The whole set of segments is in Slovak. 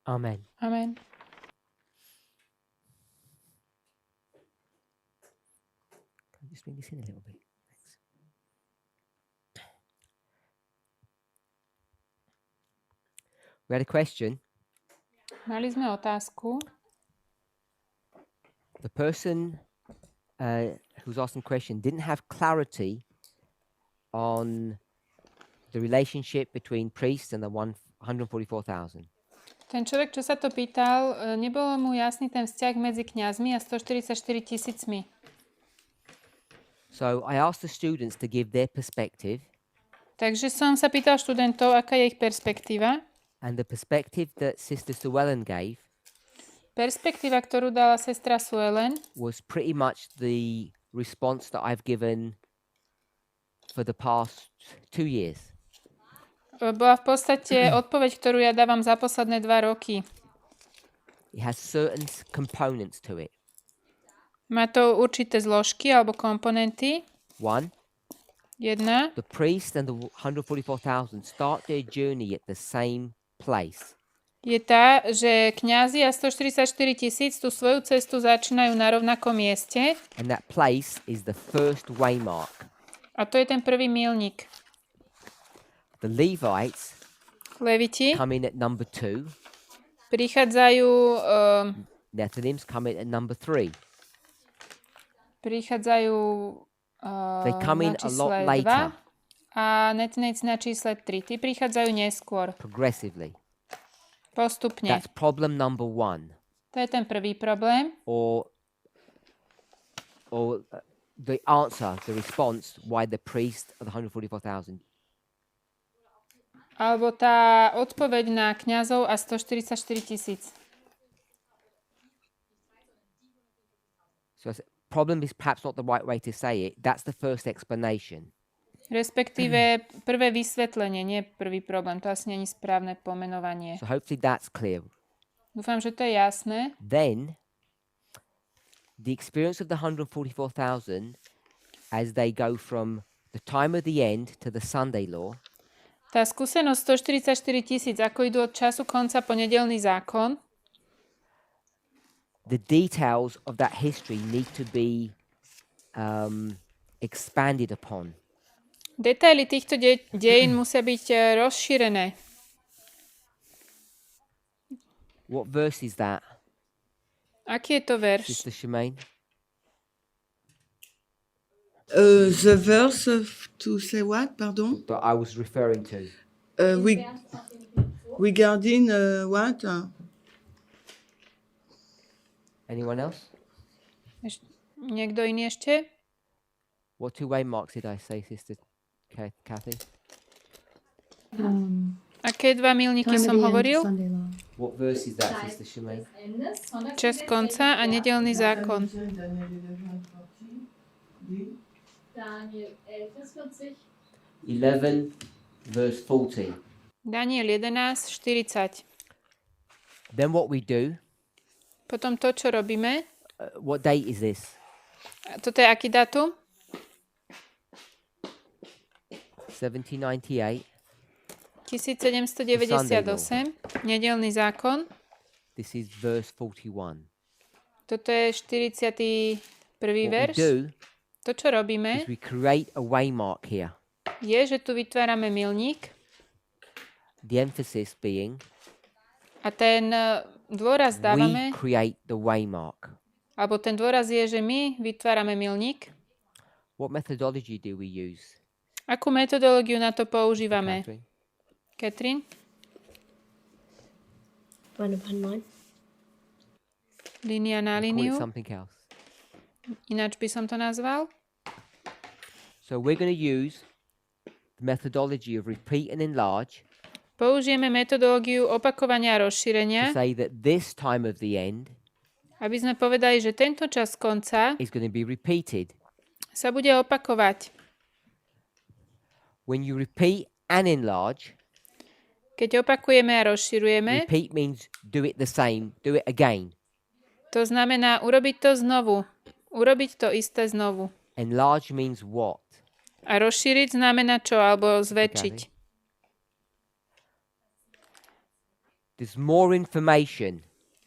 Amen. Amen. Can I just bring this in a little bit? Thanks. We had a question. Mali sme otázku. The person who was asking the question didn't have clarity on the relationship between priests and the 144,000. Ten človek, čo sa to pýtal, nebolo mu jasný ten vzťah medzi kňazmi a 144 000. So I asked the students to give their perspective, Takže som sa pýtal študentov, aká je ich perspektíva. and the perspective that Sister Suellen gave Perspektíva, ktorú dala sestra Suellen, was pretty much the response that I've given for the past 2 years. bola v podstate odpoveď, ktorú ja dávam za posledné 2 roky. It has certain components to it. Má to určité zložky alebo komponenty. One, Jedna, the priest and the 144,000 start their journey at the same place. je tá, že kňazi a 144 000 tú svoju cestu začínajú na rovnakom mieste And that place is the first waymark. a to je ten prvý míľnik. The Levites Leviti come in at number 2. prichádzajú, Nethinims come in at number 3. They come na in a čísle lot 2 later, a Netnejci na čísle 3. Tí prichádzajú neskôr, progressively. postupne. That's problem number 1. To je ten prvý problém. Or the answer, the response, why the priest of the 144,000. Alebo tá odpoveď na kňazov a 144 000. So problem is perhaps not the right way to say it. That's the first explanation. Respektíve prvé vysvetlenie, nie prvý problém. To asi nie je správne pomenovanie. So hopefully that's clear. Dúfam, že to je jasné. Then, the experience of the 144,000 as they go from the time of the end to the Sunday law Tá skúsenosť 144 000, ako idú od času konca po nedeľný zákon, the details of that history need to be expanded upon. detaily týchto dejín musia byť rozšírené. What verse is that, Aký je to verš? Sister Shemaine? The verse to say what, pardon? That I was referring to. Regarding what? Anyone else? Niekto iný ešte? What 2 waymarks did I say, Sister Kathy? Aké 2 míľniky som hovoril? What verse is that, Sister Shemaine? Čas konca a nedeľný zákon. Daniel 11, 11, verse 40. Daniel 11, 40. Then what we do, Potom to, čo robíme. what date is this? Toto je aký dátum? 1798. 1798. Nedeľný zákon. This is verse 41. Toto je 41. What we verš. do To, čo robíme, is we create a waymark here. je, že tu vytvárame milník The emphasis being a ten dôraz dávame, we create the waymark. alebo ten dôraz je, že my vytvárame milník. What methodology do we use? Akú metodológiu na to používame? Catherine? Katrin? Línia na Call it líniu. something else. Ináč by som to nazval. So we're going to use the methodology of repeat and enlarge Použijeme metodológiu opakovania a rozšírenia, to say that this time of the end aby sme povedali, že tento čas konca is going to be repeated. sa bude opakovať. When you repeat and enlarge, Keď opakujeme a rozširujeme, repeat means do it the same, do it again. to znamená urobiť to znovu. Urobiť to isté znovu. Enlarge means what? A rozšíriť znamená čo? Alebo zväčšiť. There's more information.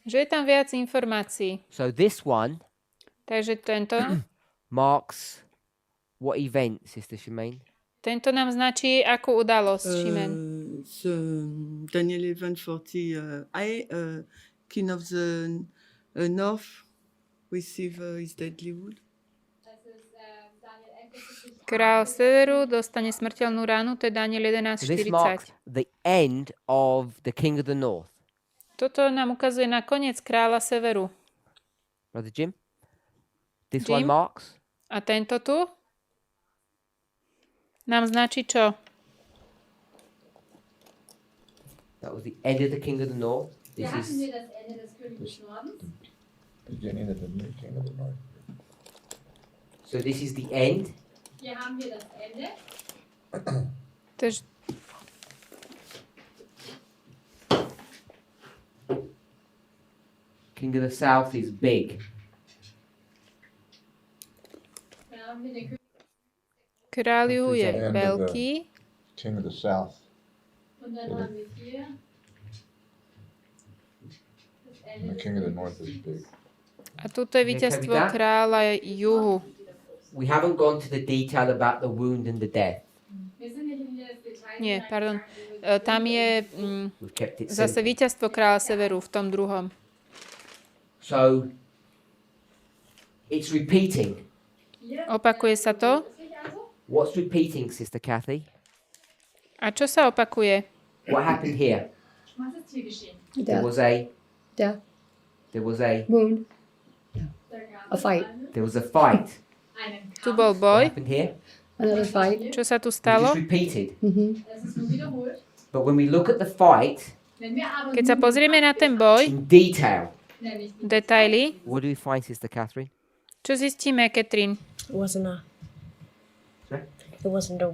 Že je tam viac informácií. So this one Takže tento what event, Sister Shemaine? Tento nám značí akú udalosť, Šimen. Daniel 11:40, King of the North receive his deadly wound. Král severu dostane smrteľnú ránu, to je Daniel So this marks 11:40. the end of the King of the North. Toto nám ukazuje na koniec kráľa severu. Brother Jim? This Jim? one marks? A tento tu nám značí čo? That was the end of the King of the North. Hier This hatten is wir das Ende des Königs des Nordens. Beginning of the new king of the north. so this is the end. Hier haben wir das Ende. Tež, King of the South is big. Dann haben wir den König kráľ juhu je End of the- veľký King of the south. und dann haben wir hier das And Ende the king of the north is big. a tuto je víťazstvo kráľa juhu. We haven't gone to the detail about the wound and the death. Wir sind nicht in das Detail Nie, hineingegangen, pardon. wo wir Tam je We've kept it zase simple. víťazstvo kráľa severu v tom druhom. So it's repeating. hier Opakuje sa to. sich also. What's repeating, Sister Kathy? A čo sa opakuje? What happened here? Was ist hier geschehen? There was a Death, wound, Da gab A es fight. there was a fight. einen Tu Kampf. bol What boj. happened here? another fight. Čo sa tu It stalo? just repeated. Es ist nur wiederholt. But when we look at the fight Wenn wir aber Keď sa nun pozrieme na ten boj, in detail, nämlich die detaily, what do we find, Sister Catherine? čo zistíme, Katrin? It wasn't a. Sorry? It wasn't a,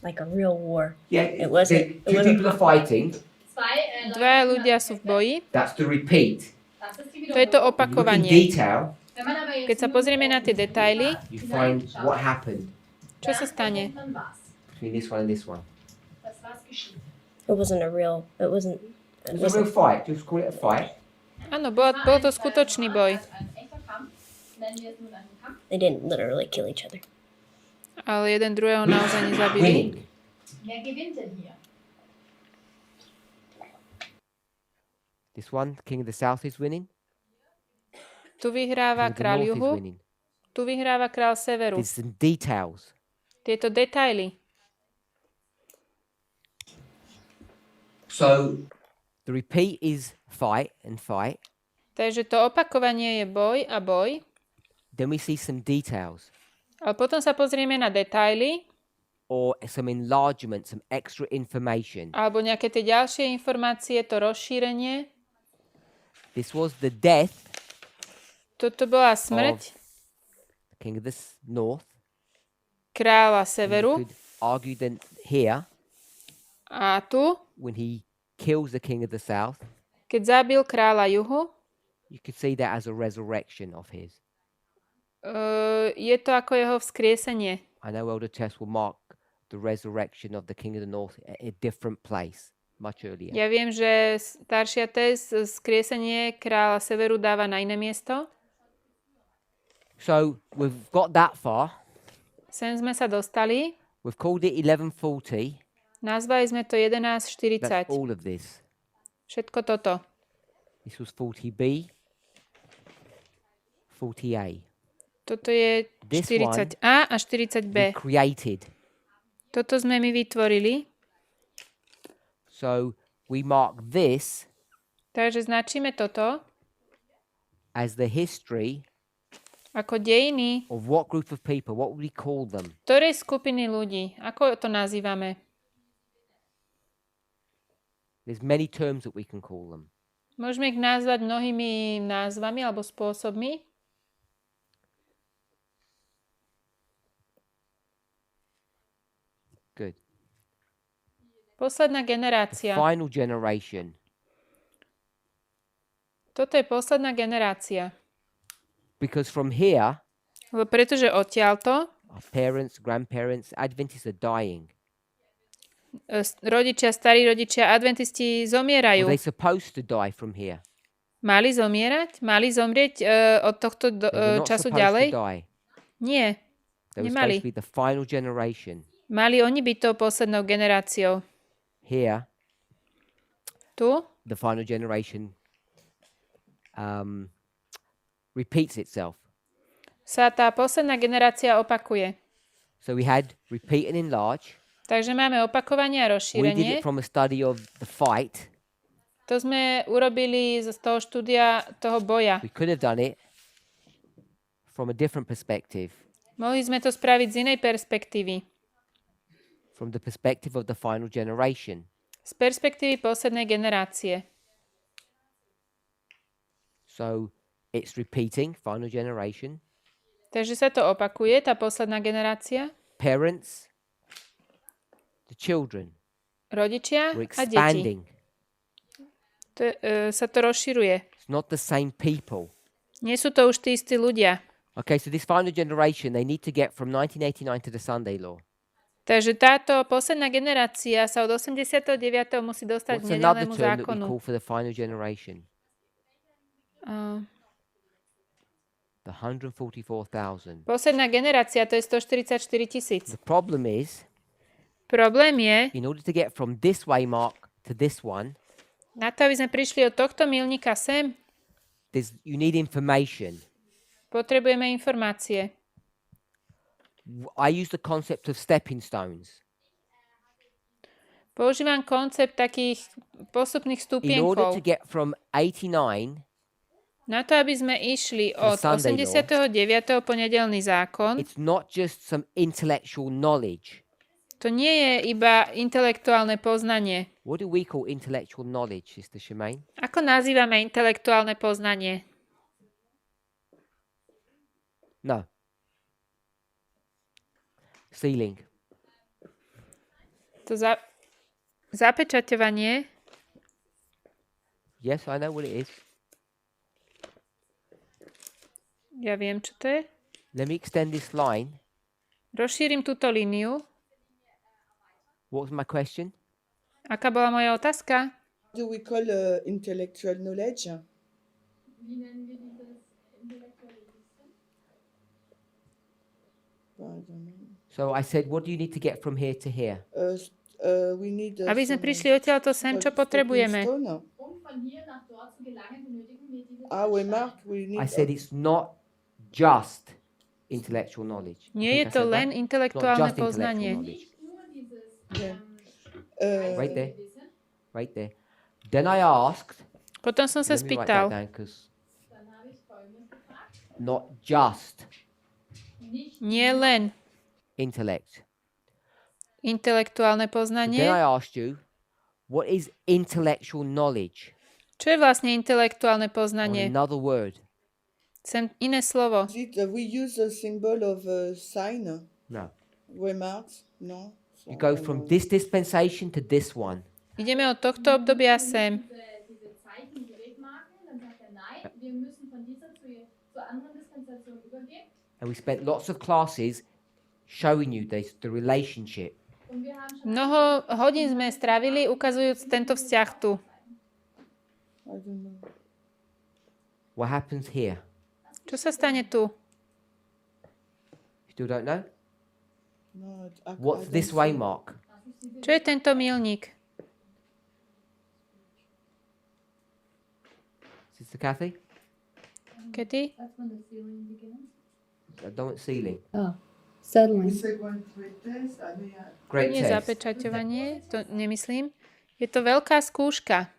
like a real war. Yeah, It wasn't- it two wasn't- people are fighting. zwei Dvaja ľudia sú v boji. That's the repeat. Das ist die To je to Wiederholung. When you look in opakovanie. detail, Wenn man aber jetzt Keď sa nur pozrieme na tie detaily, you find what happened čo sa stane? dann war's. between this one and this one. Das war's geschehen. It wasn't a real. It wasn't. It It's a real wasn't. fight. Just call it a fight. Áno, bol to skutočný boj. Ein echter Kampf. Nennen wir es nun einen Kampf. They didn't literally kill each other. Ale jeden druhého naozaj nezabili. Winning. Wer gewinnt denn hier? This one, King of the South, is winning. Tu King vyhráva of the kráľ North is juhu, winning. tu vyhráva kráľ severu. There's some details. Tieto detaily. So the repeat is fight and fight. Takže to opakovanie je boj a boj. Then we see some details Ale potom sa pozrieme na detaily or some enlargement, some extra information. alebo nejaké tie ďalšie informácie, to rozšírenie. This was the death Toto bola smrť the King of the North. kráľa And you severu. could argue then here A tu, when he kills the King of the South, keď zabil kráľa juhu, you could see that as a resurrection of his. je to ako jeho vzkriesenie. I know Elder Tess will mark the resurrection of the King of the North at a different place much earlier. Ja viem, že staršia Tess vzkriesenie kráľa severu dáva na iné miesto. So we've got that far. Sem sme sa dostali. We've called it 1140. Nazvali sme to That's 11:40. all of this. Všetko toto. This was 40B, 40A. Toto je This 40A a We 40B. created. Toto sme my vytvorili. So we mark this Takže značíme toto as the history ako dejiny of what group of people? What would we call them? ktorej skupiny ľudí. Ako to nazývame? There's many terms that we can call them. Môžeme ich nazvať mnohými názvami alebo spôsobmi. Good. Posledná The generácia. final generation. Toto je posledná generácia. Because from here, Lebo pretože odtiaľto our parents, grandparents, Adventists are dying. rodičia, starí rodičia, adventisti Were zomierajú. they supposed to die from here? Mali zomierať? Mali zomrieť od tohto They were not času supposed to ďalej? die. Nie. They were Nemali. supposed to be the final generation. Mali oni byť tou poslednou generáciou. Here, Tu the final generation repeats itself. sa tá posledná generácia opakuje. So we had repeat and enlarge. Takže máme opakovanie a We did rozšírenie. it from a study of the fight. To sme urobili z toho štúdia toho boja. We could have done it from a different perspective, Mohli sme to spraviť z inej perspektívy. from the perspective of the final generation. Z perspektívy poslednej generácie. So it's repeating, final generation. Takže sa to opakuje, tá posledná generácia. Parents, the children, Rodičia we're a deti. expanding. Sa to rozširuje. It's not the same people. Nie sú to už tí istí ľudia. Okay, so this final generation, they need to get from 1989 to the Sunday law. Takže táto posledná generácia sa od 89. musí dostať What's k another nedeľnému term that we zákonu. call for the final generation? The 144,000. Posledná generácia, to je 144 000. The problem is, Problém je, in order to get from this way mark to this one, na to, aby sme prišli od tohto milníka sem, you need information. potrebujeme informácie. I use the concept of stepping stones. Používam koncept takých postupných In order to stupienkov. get from 89, Na to, aby sme išli od Sunday law, 89. po nedeľný zákon, it's not just some intellectual knowledge. to nie je iba intelektuálne poznanie. What do we call intellectual knowledge, Sister Shemaine? Ako nazývame intelektuálne poznanie? No. Sealing. To zapečaťovanie. Yes, I know what it is. Ja viem, čo to je. Let me extend this line. Rozšírim túto líniu. What was my question? Aká bola moja otázka? Do we call intellectual knowledge? Wie nennen wir dieses intellektuelle Wissen? I don't know. So I said, what do you need to get from here to here? We need Aby sme prišli odtiaľto sem, čo potrebujeme? Um von hier nach dort zu gelangen, benötigen wir dieses We mark, we need I said it's not just intellectual knowledge. I Nie je think I to said len that. It's not intelektuálne just intellectual poznanie. knowledge. nicht nur dieses Right there. Right there. Then I asked, Potom som sa let me write that spýtal, down 'cause Dann habe ich Folgendes gefragt. not just Nicht nie len intellect. intelektuálne Then I poznanie. asked you, what is intellectual knowledge? Čo je vlastne intelektuálne Or poznanie? another word. Chcem iné slovo. we use a symbol of sign, No. remarks, no? You go from this dispensation to this one. Ideme od tohto obdobia sem. diese Zeichen, die Wegmarken, dann sagt er, nein, wir müssen von dieser zur anderen Dispensation übergehen. And we spent lots of classes showing you this, the relationship. Und wir haben schon Mnoho hodín sme strávili ukazujúc tento vzťah tu. I don't know. What happens here? Čo sa stane tu? Still don't know? No, What's this way mark? Čo je tento milník? Sister Kathy? Kedy? that's when the ceiling begins. I don't want ceiling. Oh, settling. Great Nie test. zapečaťovanie, to nemyslím. Je to veľká skúška.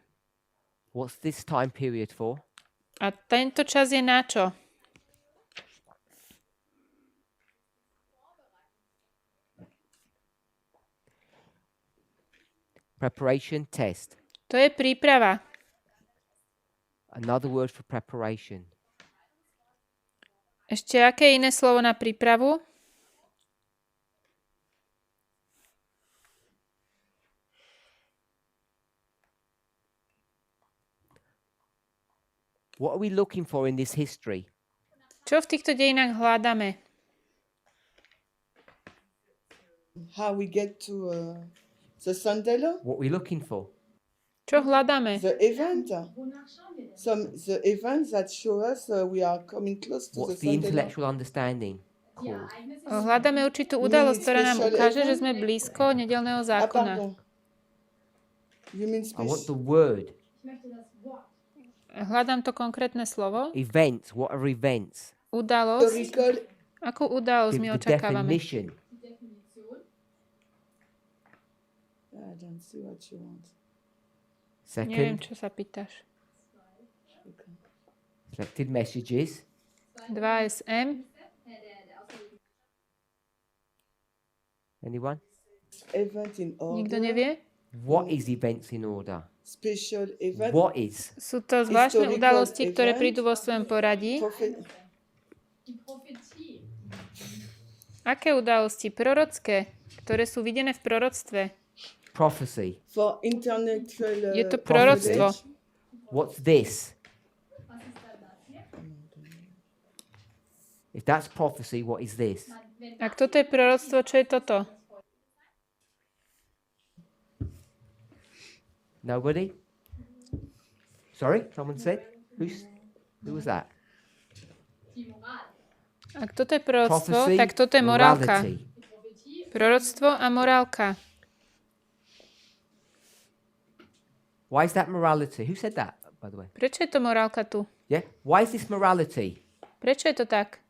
What's this time period for? A tento čas je na čo? Preparation test. To je príprava. Another word for preparation. Ešte aké iné slovo na prípravu? What are we looking for in this history? Čo v týchto dejinách hľadáme? How we get to The Sunday law? What are we looking for? Čo hľadáme? The event? Wonach schauen wir denn? The events that show us we are coming close to What's the the Sunday law. intellectual understanding Die called? Ereignisse Hľadáme určitú udalosť, ktorá nám special ukáže, že event? sme blízko nedelného Ah, zákona. pardon. You mean I want the special? word. Ich möchte das Wort. Hľadám to konkrétne slovo. Events. What are events? Udalosť. Historical. Akú udalosť my The očakávame? definition. Die Definition. I don't see what you want. Neviem, Second, čo sa pýtaš. Okay. selected messages. 2SM. Anyone? Event in order. Nikto nevie? What is events in order? Special event. What is? Sú to zvláštne Historical udalosti, ktoré event. prídu vo svojom poradí. Die Prophetie. Aké udalosti? Prorocké, ktoré sú videné v proroctve. Prophecy. For intellectual. Je to proroctvo. What's this? Was ist dann das hier? If that's prophecy, what is this? Wenn Ak toto je proroctvo, čo je toto? Nobody? Sorry, someone said? Who was that? die Moral. Ak toto je proroctvo, Prophecy, tak toto je morálka. morality. Die Prophetie Proroctvo a morálka. Why is that morality? Who said that, by the way? Prečo je to morálka tu? Yeah? Why is this morality? Prečo je to tak?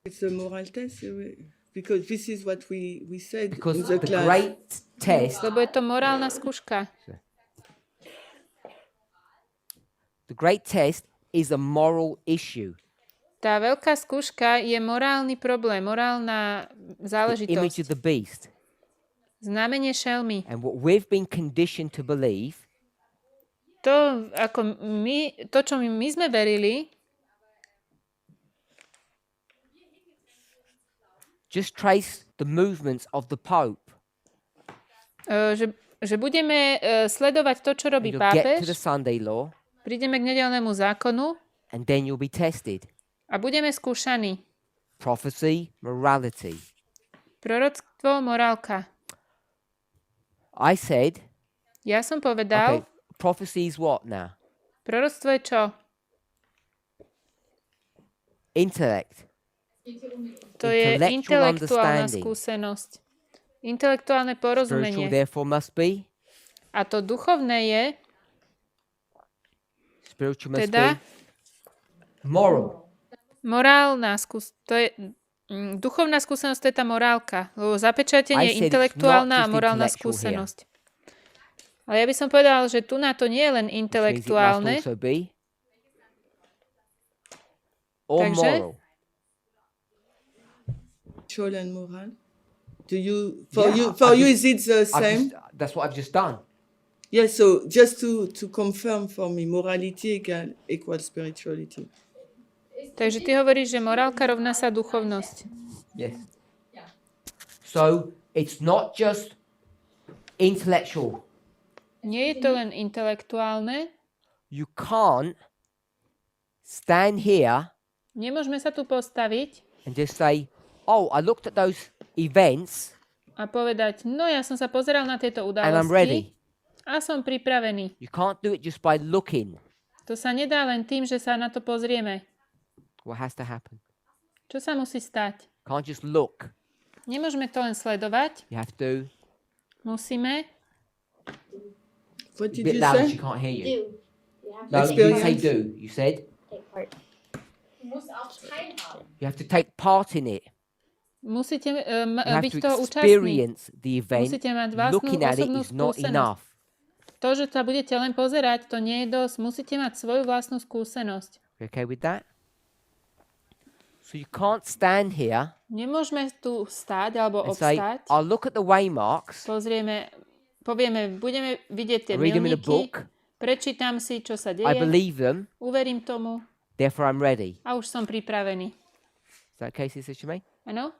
It's a moral test. Because this is what we said Because in the the class. great test, Lebo je to morálna skúška. the great test is a moral issue. Tá veľká skúška je morálny problém, morálna The image záležitosť. of the beast. Znamenie šelmy. And what we've been conditioned to believe To, čo my sme verili, just trace the movements of the Pope. že budeme sledovať to, čo And robí you'll get to pápež, the Sunday law, prídeme k nedeľnému zákonu and then you'll be tested. a budeme skúšaní. Prophecy, morality. Proroctvo, morálka. I said, Ja som povedal, okay, prophecy is what now? proroctvo je čo? Intellect. geht hier um den To je Intellectual intelektuálna understanding. skúsenosť. Intelektuálne Spiritual porozumenie. therefore must be. A to duchovné je, Spiritual must teda be. Moral. morálna duchovná skúsenosť, to je tá morálka. Lebo zapečatenie I je said it's intelektuálna a not just morálna intellectual here. skúsenosť. Ale ja by som povedal, že tu na to nie je len Means it must intelektuálne, also be. Or Takže? moral. Spiritual and moral. Do you for Yeah, you is it the same? That's what I've just done. Yes. So just to confirm for me, morality equals spirituality. takže ty hovoríš, že morálka rovná sa duchovnosť. Yes. So it's not just intellectual. Nie je to len intelektuálne. You can't stand here Nemôžeme sa tu postaviť and just say, "Oh, I looked at those events a povedať, no ja som sa pozeral na tieto and I'm ready." udalosti a som pripravený. You can't do it just by looking. To sa nedá len tým, že sa na to pozrieme. What has to happen? Čo sa musí stať? Can't just look. Nemôžeme to len sledovať, You have to. musíme. What A did bit you louder. say? She can't hear you. Do. You have No, to you didn't say Experience. do. You said take part. Du musst auch teilhaben. you have to take part in it. Musíte You have byť to toho účastní. experience the event. Musíte mať vlastnú Looking at it osobnú is not skúsenosť. enough. To, že sa budete len pozerať, to nie je dosť. Musíte mať svoju vlastnú skúsenosť. You okay with that? So you can't stand here Nemôžeme tu stáť alebo and say, obstáť. "I'll look at the waymarks. Budeme vidieť tie I read them in a milníky, book. prečítam si, čo sa I deje, believe them. uverím tomu Therefore, I'm ready." a už som pripravený. Is that okay, Sister Shemaine? Áno?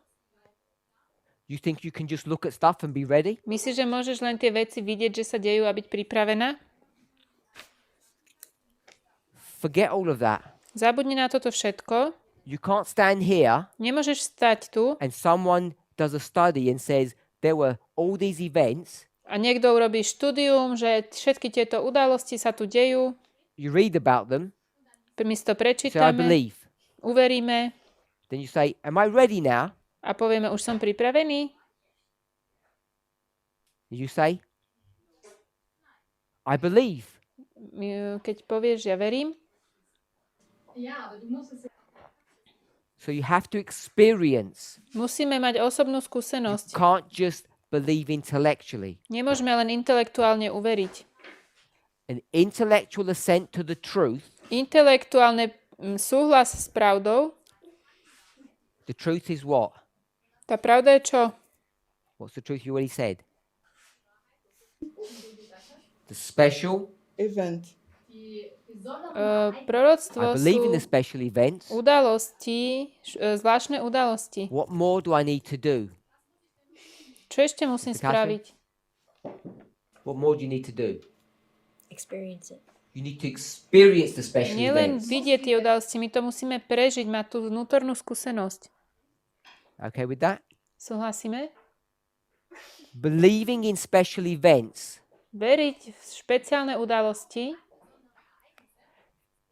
You think you can just look at stuff and be ready? Myslíš, že môžeš len tie veci vidieť, že sa dejú a byť pripravená? Forget all of that. Zabudni na toto všetko. You can't stand here Nemôžeš stať tu and someone does a study and says there were all these events A niekto urobí štúdium, že všetky tieto udalosti sa tu dejú. You read about them. My si to Say, I prečítame, believe. uveríme Then you say, am I ready now? a povieme, už som pripravený. You say, I believe. Keď povieš, ja verím. Ja, aber du musst es So you have to experience. Musíme mať osobnú You skúsenosť. can't just believe intellectually. Nemôžeme len intelektuálne uveriť. An intellectual assent to the truth. Intelektuálne súhlas s pravdou. The truth is what? Tá pravda je čo? What's the truth you already said? The special. Event. die besonderen Proroctvo I believe in the sú special events. udalosti, zvláštne udalosti. What more do I need to do? Čo ešte musím Natasha? spraviť? What more do you need to do? Experience it. You need to experience the special Nielen events. vidieť tie udalosti, my to musíme prežiť, mať tú vnútornú skúsenosť. Okay with that? Súhlasíme? Believing in special events Veriť v špeciálne udalosti,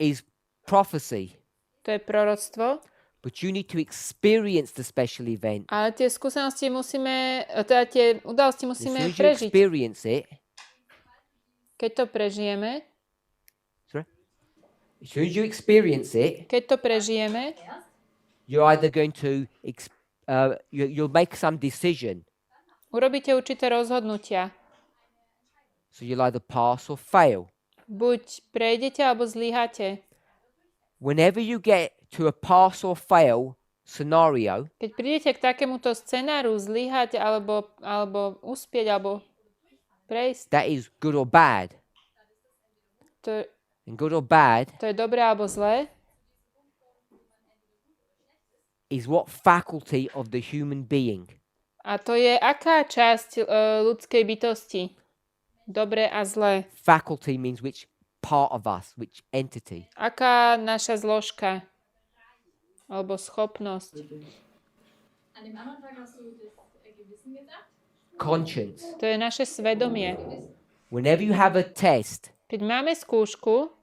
is prophecy, to je proroctvo, but you need to experience the special event. ale tie skúsenosti musíme, teda tie udalosti As musíme soon as you prežiť. experience it, Keď to prežijeme, as soon as you experience it, keď to prežijeme, you're either going to you'll make some decision. urobíte určité rozhodnutia. So you'll either pass or fail. Buď prejdete, alebo zlyháte. Whenever you get to a pass or fail scenario, Keď prídete k takémuto scenáru zlyhať, alebo uspieť, alebo prejsť, that is good or bad. to, And good or bad to je dobré alebo zlé, is what faculty of the human being. a to je aká časť ľudskej bytosti. Dobré a zlé. Faculty means which part of us, which entity. Aká naša zložka alebo schopnosť. An dem anderen Tag hast du das Gewissen gesagt. Conscience. To je naše svedomie. Whenever you have a test, Keď máme skúšku,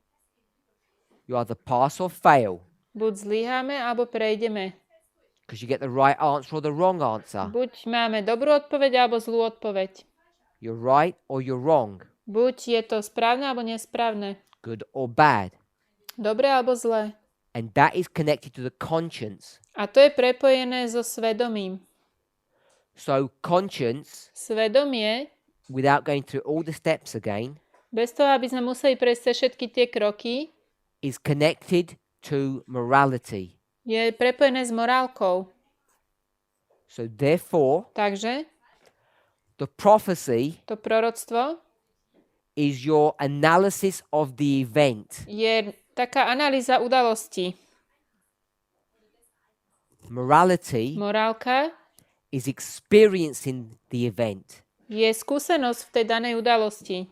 you either pass or fail buď zlyháme, alebo prejdeme. because you get the right answer or the wrong answer. Buď máme dobrú odpoveď, alebo zlú odpoveď. You're right or you're wrong. Buď je to správne, alebo nesprávne. Good or bad. Dobré alebo zlé. And that is connected to the conscience. A to je prepojené so svedomím. So conscience, Svedomie, without going through all the steps again, bez toho, aby sme museli prejsť cez všetky tie kroky, is connected to morality. je prepojené s morálkou. So therefore, Takže the prophecy to proroctvo is your analysis of the event. je taká analýza udalostí. Morality Morálka is experiencing the event. je skúsenosť v tej danej udalosti.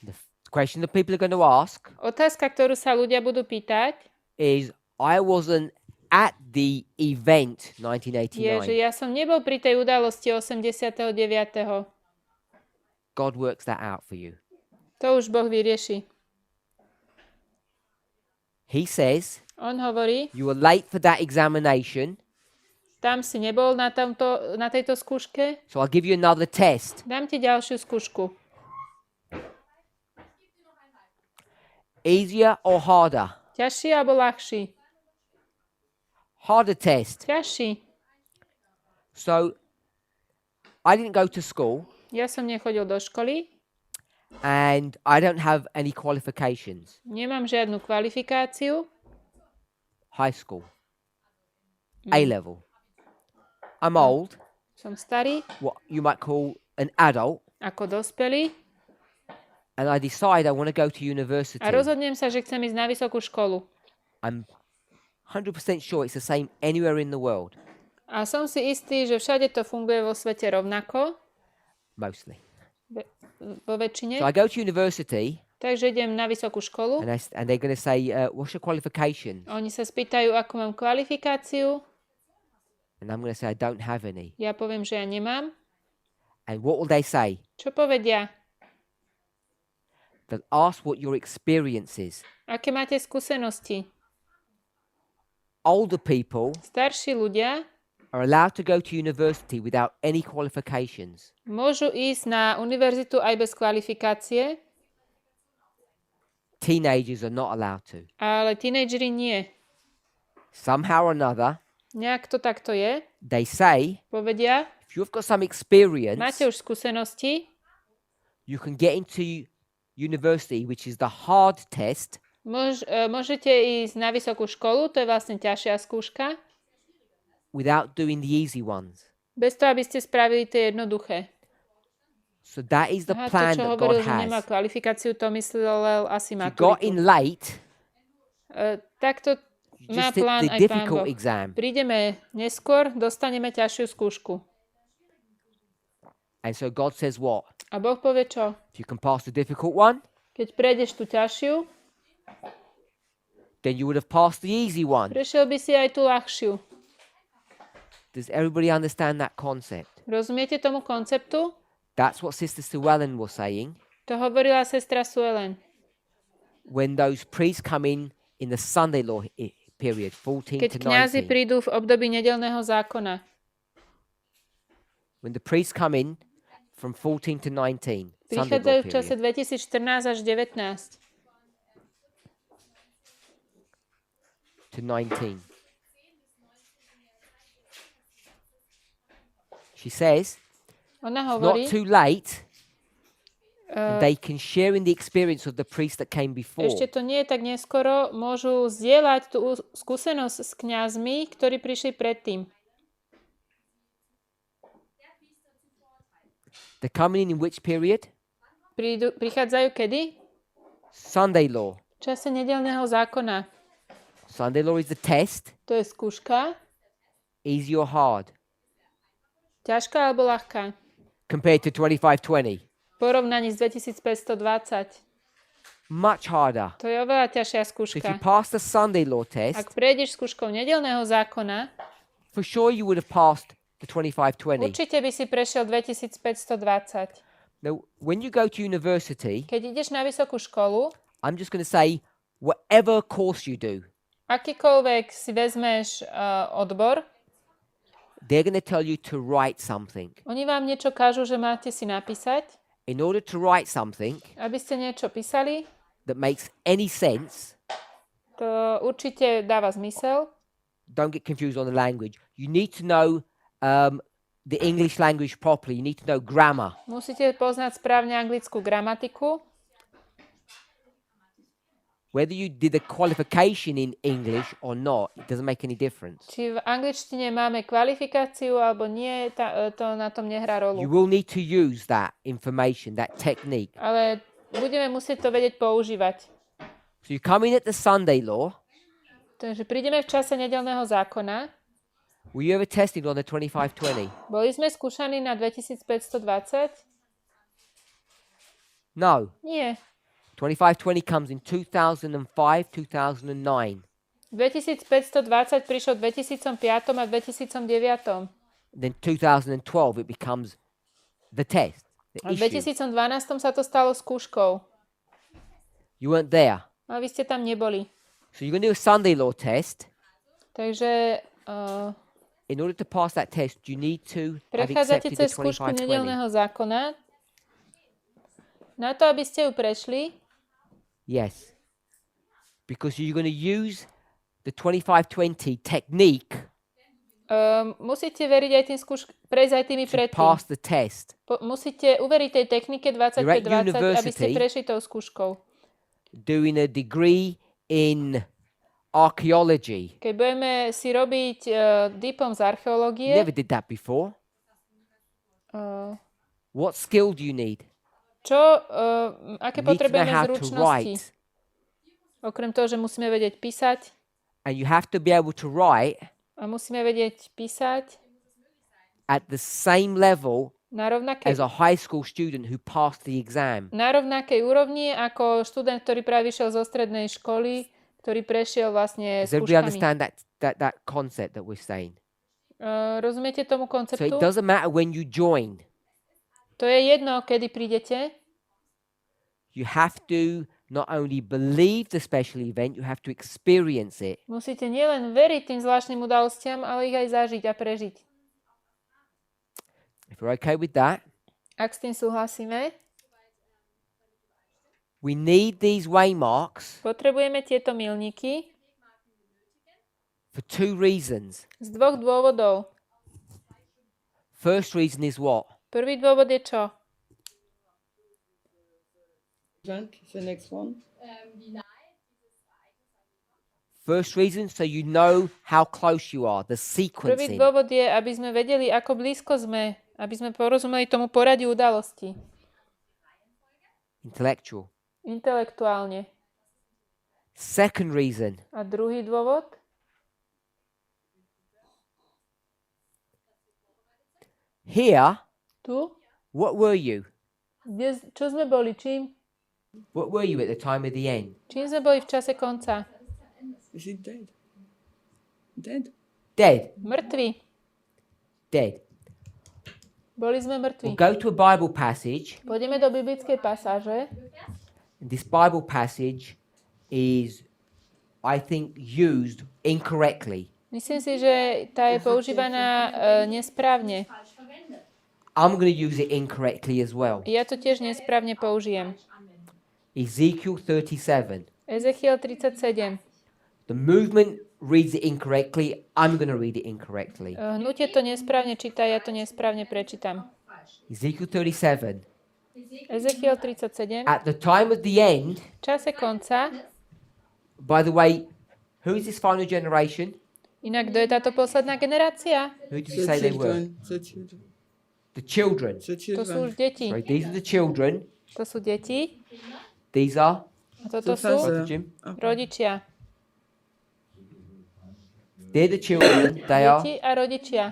The question that people are going to ask Otázka, ktorú sa ľudia budú pýtať, is, I wasn't at the event je, že 1989. ja som nebol pri tej udalosti 89. God works that out for you. To už Boh vyrieši. He says, On hovorí, you were late for that examination, tam si nebol na tejto skúške, so I'll give you another test. dám ti ďalšiu skúšku. Easier or harder? Ťažší alebo ľahší? Harder test. Ťažší. So I didn't go to school Ja som nechodil do školy, and I don't have any qualifications. nemám žiadnu kvalifikáciu, High school. A level. I'm old, som starý, what you might call an adult, ako dospelý and I decide I want to go to university. a rozhodnem sa, že chcem ísť na vysokú školu. I'm 100% sure it's the same anywhere in the world. A som si istý, že všade to funguje vo svete rovnako, Mostly. vo väčšine. So I go to university Takže idem na vysokú školu. and they're going to say, what's your qualification? Oni sa spýtajú, akú mám kvalifikáciu. And I'm going to say, I don't have any. Ja poviem, že ja nemám. And what will they say? Čo povedia? They'll ask what your experience is. Aké máte skúsenosti? Older people Starší ľudia are allowed to go to university without any qualifications. môžu ísť na univerzitu aj bez kvalifikácie, Teenagers are not allowed to. ale tínedžeri nie. Somehow or another, Nejak to takto je. they say, Povedia, if you've got some experience, máte už skúsenosti, you can get into university, which is the hard test, môžete ísť na vysokú školu, to je vlastne ťažšia skúška, without doing the easy ones. bez toho, aby ste spravili tie jednoduché. So that is the Aha, plan to, čo that hovoril, God že nemá has. kvalifikáciu, to myslel asi If you got maturitu. in late, Takto you má just did plán the aj Pán Boh. difficult exam. Prídeme neskôr, dostaneme ťažšiu skúšku. And so God says what? A Boh povie čo? If you can pass the difficult one, Keď prejdeš tú ťažšiu, then you would have passed the easy one. prešiel by si aj tú ľahšiu. Does everybody understand that concept? Rozumiete tomu konceptu? That's what Sister Sue Ellen was saying. To hovorila sestra Suelen. When those priests come in the Sunday law period, 14 Keď to kňazi 19. prídu v období nedeľného zákona. When the priests come in from 14 to 19. Sunday law Prichádzajú v čase period 2014 až 19. to 19. She says, Ona it's hovorí, not too late. And they can share in the experience of the priest that came before. ešte to nie je tak neskoro, môžu zdieľať tú skúsenosť s kňazmi, ktorí prišli predtým. They're coming in which period? Prichádzajú kedy? Sunday law. V čase nedeľného zákona. Sunday law is the test. To je skúška. Easy or hard? Ťažká alebo ľahká? Compared to 2520. V porovnaní s 2520. Much harder. To je oveľa ťažšia So if you skúška. pass the Sunday law test, Ak prejdeš skúškou nedeľného zákona, for sure you would have passed the 2520. určite by si prešiel 2520. Now, when you go to university, Keď ideš na vysokú školu, I'm just going to say, whatever course you do, akýkoľvek si vezmeš odbor, they're going to tell you to write something. oni vám niečo kážu, že máte si napísať, In order to write something aby ste niečo písali, that makes any sense, to určite dáva zmysel. don't get confused on the language. You need to know the English language properly. You need to know grammar. Musíte poznať správne anglickú gramatiku. Whether you did a qualification in English or not, it doesn't make any difference. Či v angličtine máme kvalifikáciu alebo nie, to na tom nehrá You rolu. will need to use that information, that technique. Ale budeme musieť to vedieť používať. So you come in at the Sunday law. Takže prídeme v čase nedeľného zákona. Were you ever tested on the 2520? Boli sme skúšaní na 2520? No. Nie. 2520 comes in 2005, 2009. 2520 prišlo v 2005 a 2009. Then 2012 it becomes the test, the A v issue. 2012 sa to stalo skúškou. You weren't there. A vy ste tam neboli. So you're going to do a Sunday law test. Takže In order to pass that test, you need to have prechádzate accepted the cez skúšku 2520. nedeľného zákona. Na to, aby ste ju prešli, Yes. Because you're going to use the 2520 technique musíte veriť aj tým prejsť aj tými to predtým. pass the test. Musíte uveriť tej technike You're at 25-20, aby ste university. prešli tou skúškou. Doing a degree in archaeology. Keď budeme si robiť diplom z archeológie, Never did that before. What skill do you need? aké You need to know potrebujeme how to zručnosti? write. Okrem toho, že musíme vedieť písať And you have to be able to write a musíme vedieť písať at the same level na as a high school student who passed the exam. rovnakej úrovni ako študent, ktorý práve vyšiel zo strednej školy, ktorý prešiel vlastne Does everybody skúškami. understand that concept that we're saying? Rozumiete tomu So it konceptu? doesn't matter when you join. To je jedno, kedy prídete. You have to not only believe the special event, you have to experience it. Musíte nielen veriť tým zvláštnym udalostiam, ale ich aj zažiť a prežiť. If we're okay with that, Ak s tým súhlasíme, we need these waymarks potrebujeme tieto milníky for two reasons. z dvoch dôvodov. First reason is what? Prvý dôvod je čo? The next one. First reason, so you know how close you are, the Prvý sequencing. dôvod je, aby sme vedeli, ako blízko sme, aby sme porozumeli tomu poradiu udalostí. Intellectual. Intelektuálne. Second reason, A druhý dôvod? here, Tu? what were you? Čo sme boli? Čím? What were you at the time of the end? Čím sme boli v čase konca? Is it dead? Dead? Dead. Mŕtvi. Dead. Boli sme We'll mŕtvi. go to a Bible passage. Pôjdeme do biblickej pasáže. And this Bible passage is, I think, used incorrectly. Myslím si, že tá je používaná nesprávne. I'm going to use it incorrectly as well. Ja to tiež nesprávne použijem. Ezekiel 37. Ezechiel 37. The movement reads it incorrectly. I'm going to read it incorrectly. Hnutie to nesprávne číta, ja to nesprávne prečítam. Ezekiel 37. Ezechiel 37. At the time of the end, V čase konca. by the way, who is this final generation? Inak, kto je táto posledná generácia? Who did you say they were? The children. The children. The To sú už children. deti. Sorry, these are the children. To sú deti. These are A toto The sú father. Jim. rodičia. They're the children. They are Deti a rodičia.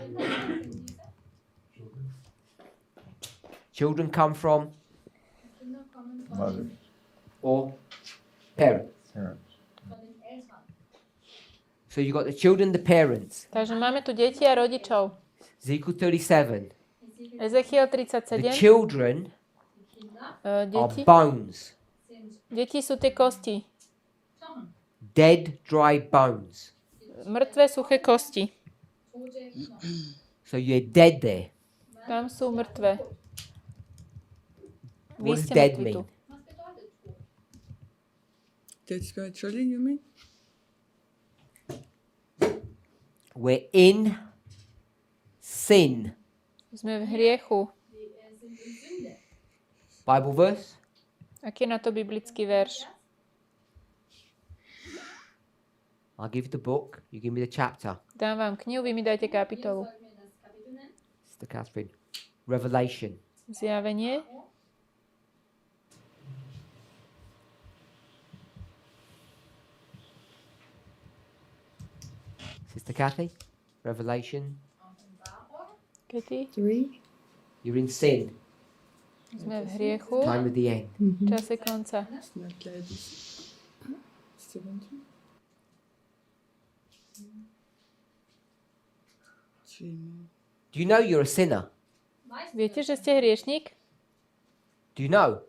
children come from Mother, or parents. parents. So you've got the children, the parents. Takže máme tu deti a rodičov. Ezekiel 37. Ezechiel The 37. children are Deti. bones, Deti sú tie kosti. dead, dry bones. Mŕtve, suché kosti. So you're dead there. Tam sú mŕtve. Vy What does ste dead mŕtvi tu. mean? Dead spiritually, you mean? We're in sin. Sme v hriechu. Bible verse? Aký je na to biblický verš? I'll give you the book. You give me the chapter. Dám vám knihu, vy mi dajte kapitolu. Sister Catherine. Revelation. Zjavenie. Sister Kathy. Revelation. Kedy? 3. You're in sin. Sme v hriechu. Time of the end. V čase konca. It's not like this. 17. Do you know you're a sinner? Viete, že ste hriešnik? Do you know?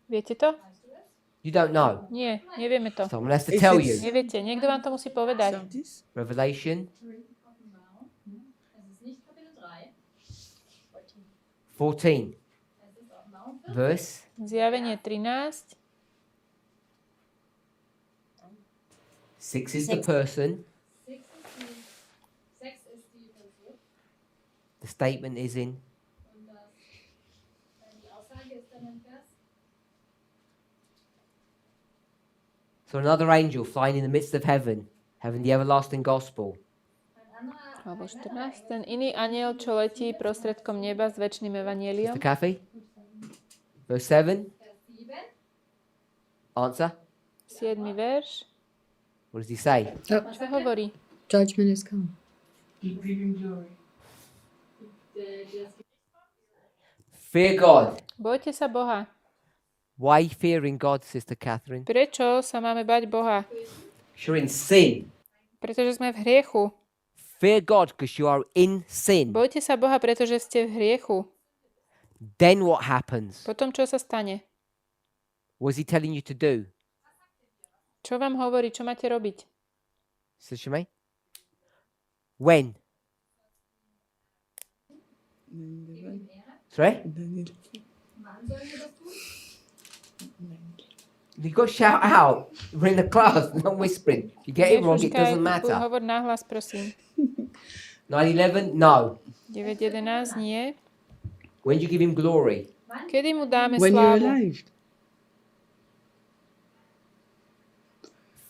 Viete to? You don't know. Nie, nevieme to. Someone has to If tell it's- you. Neviete, niekto vám to musí povedať. Sardis? Revelation Es ist nicht Kapitel 3, 14. es ist Offenbarung 14. Verse Zjavenie 13. 6 is the person. 6 ist die Person The statement is in und die Aussage ist dann im Vers. So another angel flying in the midst of heaven, having the everlasting gospel, Ein anderer Alebo 14. Ten iný aniel, čo letí prostredkom neba s večným evanjeliom. Mr. Kathy? Verse 7, Vers 7. answer. 7. verš. What does he say? Čo hovorí? Judgment has come. Fear God. Bojte sa Boha. Why are you fearing God, Sister Catherine? Prečo sa máme bať Boha? You're in sin. Pretože sme v hriechu. Fear God because you are in sin. Bojte sa Boha, pretože ste v hriechu. Then what happens? Potom čo sa stane? What's he telling you to do? Čo vám hovorí, čo máte robiť? Sister Shemay? When? Sorry? You got to shout out. We're in the class, not whispering. If you get it wrong, it doesn't matter. Hovor nahlas, prosím. 9-11? No. 9.11 nie. When do you give him glory? Kedy mu dáme When you're slávu? alive.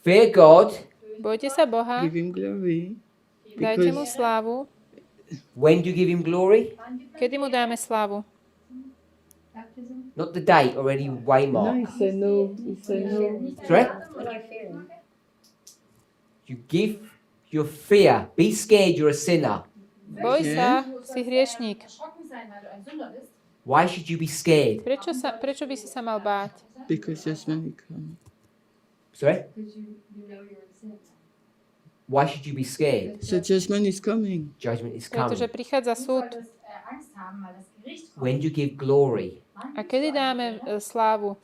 Fear God. Bojte sa Boha, Give him glory. dajte mu Because slávu. When do you give him glory? Kedy mu dáme slávu? Not the date or any way no, mark. he said no. He said no. Sorry? You give your fear. Be scared you're a sinner. Boj sa, si hriešník. Erschrocken sein, weil du ein Sünder bist. Why should you be scared? Prečo by si sa mal báť? Because judgment will come. Sorry? Why should you be scared? So judgment is coming. Judgment is Pretože coming. prichádza Du súd. solltest Angst haben, weil das Gericht kommt. When do you give glory? A kedy dáme slávu?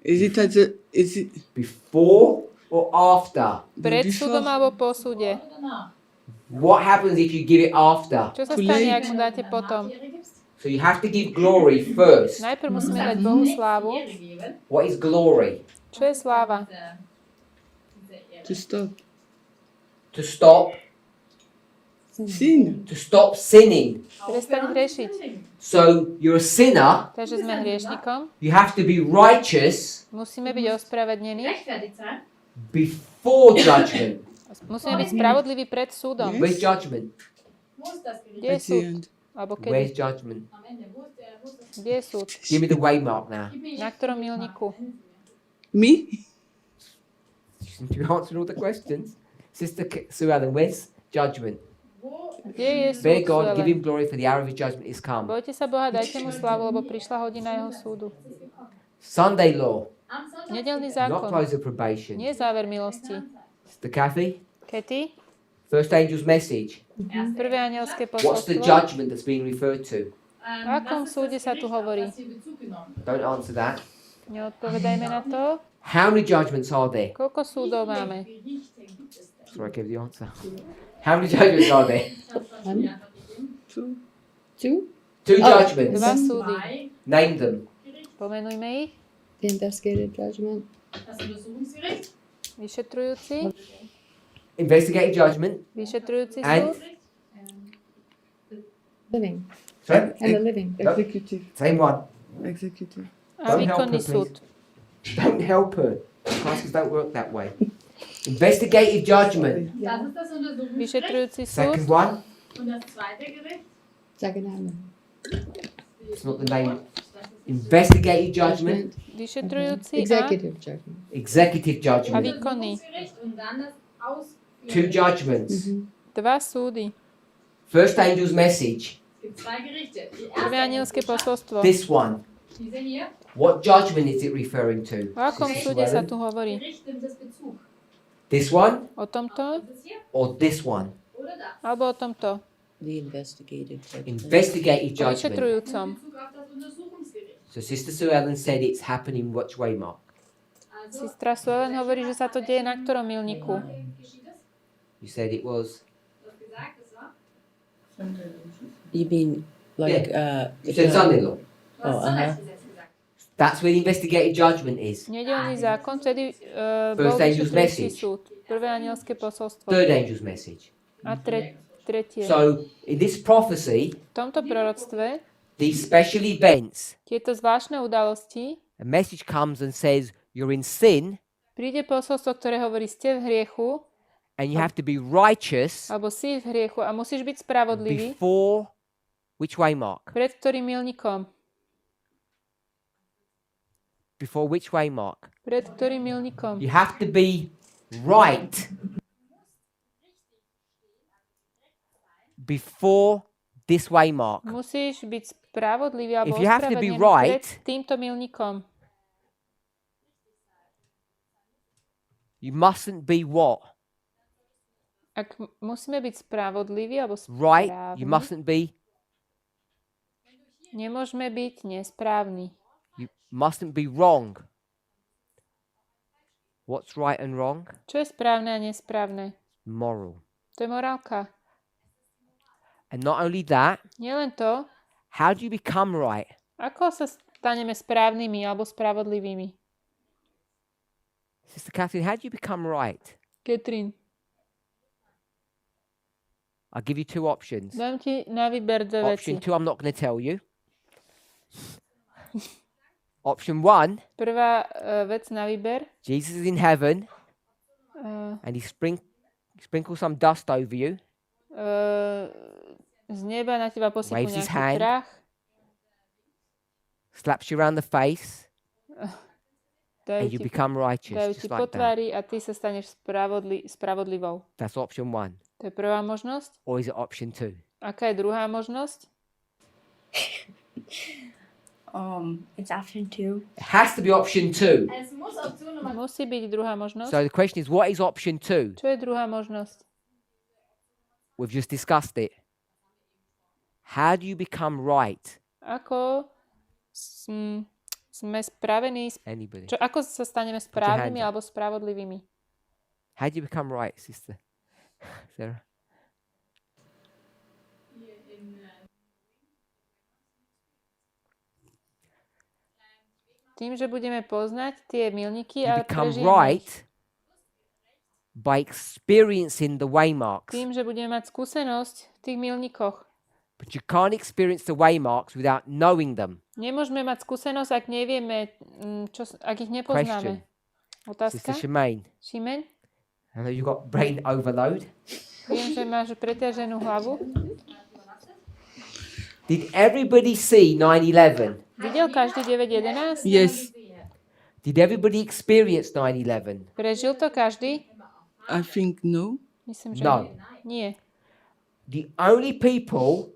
Is it at the, is it Before or after? Pred before? súdom alebo po súde? Oder danach. What happens if you give it after? Čo sa Too stane, late. ak mu dáte potom? Ehre gibst, So you have to give glory first. Najprv musíme dať Bohu slávu. Ehre geben. What is glory? Čo je sláva? Diese Ehre. to stop? To stop. Sin. To stop sinning. Prestať hrešiť. So you're a sinner. Takže sme hriešnikom. You have to be righteous Musíme byť ospravednení. Rechtfertigt sein. before judgment. Musíme byť spravodliví pred súdom. Where's judgment? Wo ist das Gericht? Kde je At the súd? end. Alebo Where's kedy? judgment? Am Ende. Wo ist das Kde je súd? Give me the waymark now. Gib mir Na ktorom milníku? Me? You seem to be answering all the questions. Sister Sue Allen, where's judgment? Wo Kde je súd? Fear God, give Suelen? him glory for the hour of his judgment is come. Bojte sa Boha, dajte mu slavu, lebo prišla hodina jeho súdu. Sunday law, am Sonntag Nedelný not zákon. close of probation. Nie záver milosti. Sister Kathy, Kety, first angel's message. prvé anielské What's the posolstvo. judgment that's being referred to? O akom súde sa tu hovorí? Don't answer that. Neodpovedajme na to. How many judgments are there? Koľko súdov máme? Sorry, I gave the answer. How many judgments are there? Two. Two? Two Oh. judgments. Dva súdy. Name them. Pomenujme ich. The investigative judgment. Das Untersuchungsgericht. Vyšetrujúci. Investigative judgment. Vyšetrujúci And- súd. Living. Sorry? And the living. Executive. Same one. Executive. A Don't help výkonný her, súd. Don't help her. Classes don't work that way. Investigative judgment. Das ist das Untersuchungsgericht. Vyšetrujúci Second súd. one. Und das zweite Gericht. Second Amendment. It's not the name. Investigative judgment. Vyšetrujúci a Executive judgment. Executive judgment. výkonný. Untersuchungsgericht und dann das Two Ausführende. judgments. Dva súdy. First angel's message. Es gibt zwei Gerichte. Die Prvé erste anielské posolstvo. This one. diese hier. What judgment is it referring to? O akom Sister súde sa Suellen? tu hovorí? Gericht nimmt das Bezug. This one O tomto? Das hier or this one? oder das. Alebo o tomto? The investigative judgment. Investigative O judgment. vyšetrujúcom. In Bezug auf das Untersuchungsgericht. So Sister Sue Ellen said it's happening which way, Mark? Also, Sestra Suelen hovorí, že sa to deje na ktorom milníku. geschieht es? You said it was. Du hast gesagt, es war. You mean like You said son-in-law. Du hast Oh, Sonntagsgesetz gesagt. That's where the investigative judgment is. Nedelný zákon, vtedy bol First angel's vyšetrujúci message. súd. Prvé anielské posolstvo. Third angel's message. A tretie. So in this prophecy, V tomto proroctve these special events, tieto zvláštne udalosti a message comes and says you're in sin príde posolstvo, ktoré hovorí, ste v hriechu, and you have to be righteous alebo si v hriechu a musíš byť spravodlivý. before which way, Mark? Pred ktorým milníkom? Before which way, Mark? Pred ktorým milníkom? You have to be right before this way, Mark. Musíš byť spravodlivý alebo If you have to be ospravedlnený right- pred týmto milníkom. You mustn't be what? Ak musíme byť spravodliví alebo Right? správni, You mustn't be Nemôžeme byť nesprávni. You mustn't be wrong. What's right and wrong? Čo je správne a nesprávne? Moral. To je morálka. And not only that, Nielen to, how do you become right? ako sa staneme správnymi alebo spravodlivými. Sister Catherine, how do you become right? Katrin, I'll give you two options. dám ti na výber dve Option veci. 2, I'm not going to tell you. Option 1, Prvá vec na výber. Jesus is in heaven Uh, and he sprinkles some dust over you. Z neba na teba posypú Waves his nejaký hand. prach. Slaps you around the face Dajú and you ti, become righteous, dajú ti just po like that. tvári a ty sa staneš spravodlivou. That's option 1. To je prvá možnosť. Or is it option 2? Aká je druhá možnosť? It's option 2. It has to be option 2. Es muss Option Nummer Musí byť druhá možnosť. So the question is, what is option 2? Čo je druhá možnosť? We've just discussed it. How do you become right? Ako sme spravení, Anybody? ako sa staneme your správnymi hand alebo spravodlivými? How do you become right, sister? Sarah? Tým, že budeme poznať tie milníky You a become prežijeme ich. right by experiencing the waymarks. Tým, že budeme mať skúsenosť v tých milníkoch. But you can't experience the waymarks without knowing them. Nemôžeme mať skúsenosť, ak nevieme, ak ich nepoznáme. Otázka? Sister Shemaine, Šimeň? I know you've got brain overload. Viem, že máš preťaženú hlavu. Did everybody see 9/11? Videl každý 9.11? Yes, Did everybody experience 9/11? Prežil to každý? I think no. Myslím, že No. nie. The only people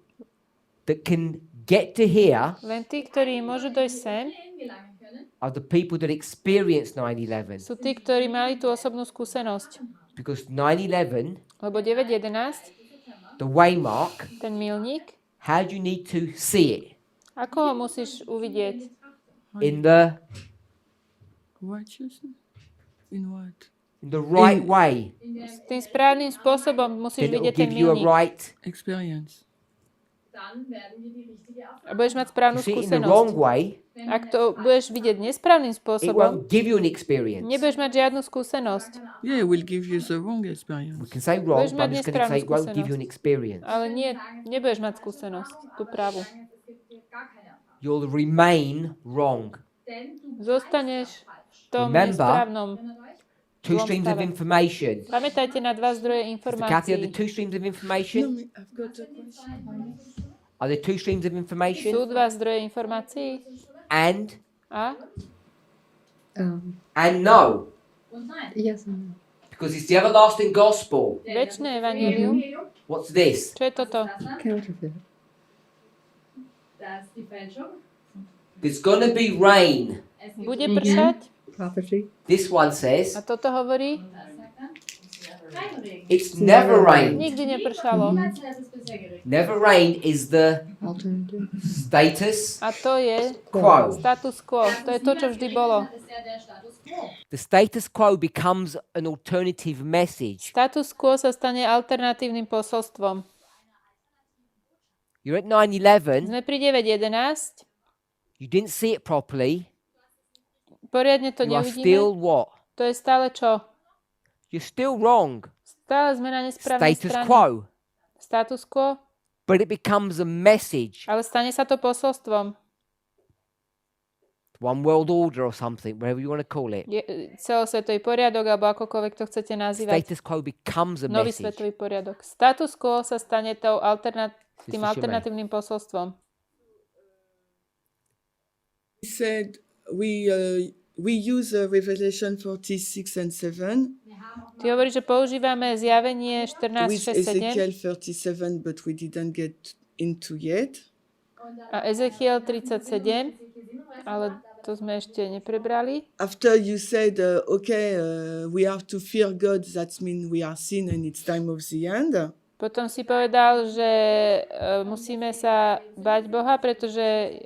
that can get to here Len tí, ktorí môžu dojsť sem, gelangen können. are the people that experienced 9/11. sú tí, ktorí mali tú osobnú skúsenosť. Because 9/11, Lebo 9.11, the waymark, ten milník, how do you need to see it? ako ho musíš uvidieť? In the Righteousness? In what? right way. S tým správnym spôsobom musíš Then it will vidieť ten give you a milník. right. Experience. Dann werden wir die richtige A Erfahrung. budeš mať správnu You see it in the wrong skúsenosť. way, Ak to budeš vidieť nesprávnym it spôsobom, won't give you an experience. nebudeš mať žiadnu skúsenosť. Yeah, it will give you the wrong experience. We can say wrong, Budeš but I'm mať just going to say it won't nesprávnu give you an experience. Ale nie, nebudeš mať skúsenosť, tú pravú. Es gibt hier gar keine Erfahrung. You'll remain wrong. Denn du Zostaneš v tom Remember- nesprávnom. Two Wrong streams of stave. information. Pamätajte na dva zdroje Sister Kathy, are informácií. there two streams of No, information? I've got a question. Are there two streams of Sú information? dva zdroje informácií And a no, und nein. Yes and no. because it's the everlasting gospel. väčšie evanjelium. What's this? Čo je toto? Das dann, Counterfeit. das ist die Fälschung. There's going to be rain. Es gibt Bude Regen. pršať? Prophecy. This one A says toto hovorí? Das sagt dann, kein Regen. it's never rained. Nikdy nepršalo. Niemals hat es bisher geregnet. Never rained is the Alternative. status A to je quo. status quo. To je to, čo vždy bolo. Das ist ja der Status quo. The status quo becomes an alternative message. Status quo sa stane alternatívnym posolstvom. You're at 9/11. Sme pri 9.11. You didn't see it properly. Poriadne to You are still neuvidíme. what? To je stále čo? You're still wrong. Stále sme na nesprávnej Status strane. quo. Status quo. But it becomes a message. Ale stane sa to posolstvom. One world order or something, whatever you want to call it. Celosvetový poriadok, alebo akokoľvek to chcete nazývať. Status quo becomes a Nový message. svetový poriadok. Status quo sa stane tým Sister alternatívnym posolstvom. He said we use Revelation 46 and 7 Ty hovoríš, že používame zjavenie with 14.6.7 Ezekiel 37, but we didn't get into yet. a Ezechiel 37, ale to sme ešte neprebrali. After you said, we have to fear God, that means we are sin and it's time of the end. Potom si povedal, že musíme sa bať Boha, pretože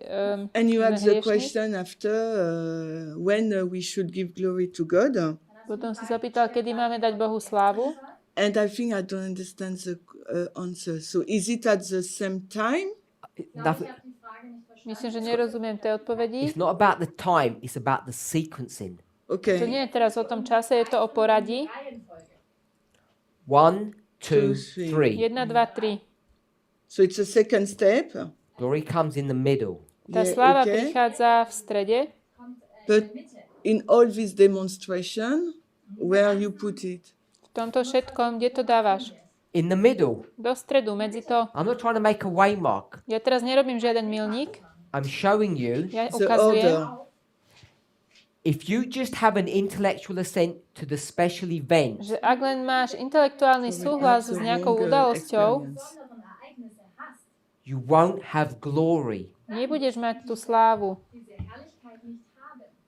And you have sme the hriešni. question after when we should give glory to God. Potom si sa pýtal, kedy máme dať Bohu slávu. And I think I don't understand the answer. So is it at the same time? Nothing, Myslím, že nerozumiem tej odpovedi. it's not about the time, it's about the sequencing. To Okay. nie je teraz o tom čase, je to o poradí. 1, 2, 3. 3. 1, 2, 3. So it's a second step. Glory comes in the middle. Tá Yeah, sláva okay. prichádza v strede. But in all this demonstration, where you put it? V tomto všetkom, kde to dávaš? In the middle. Do stredu, medzi to. I'm not trying to make a waymark. Ja teraz nerobím žiaden milník. I'm showing you Ja The ukazujem, order. if you just have an intellectual assent to the special event, že ak len máš intelektuálny súhlas s nejakou udalosťou, you won't have glory. nebudeš mať tú slávu.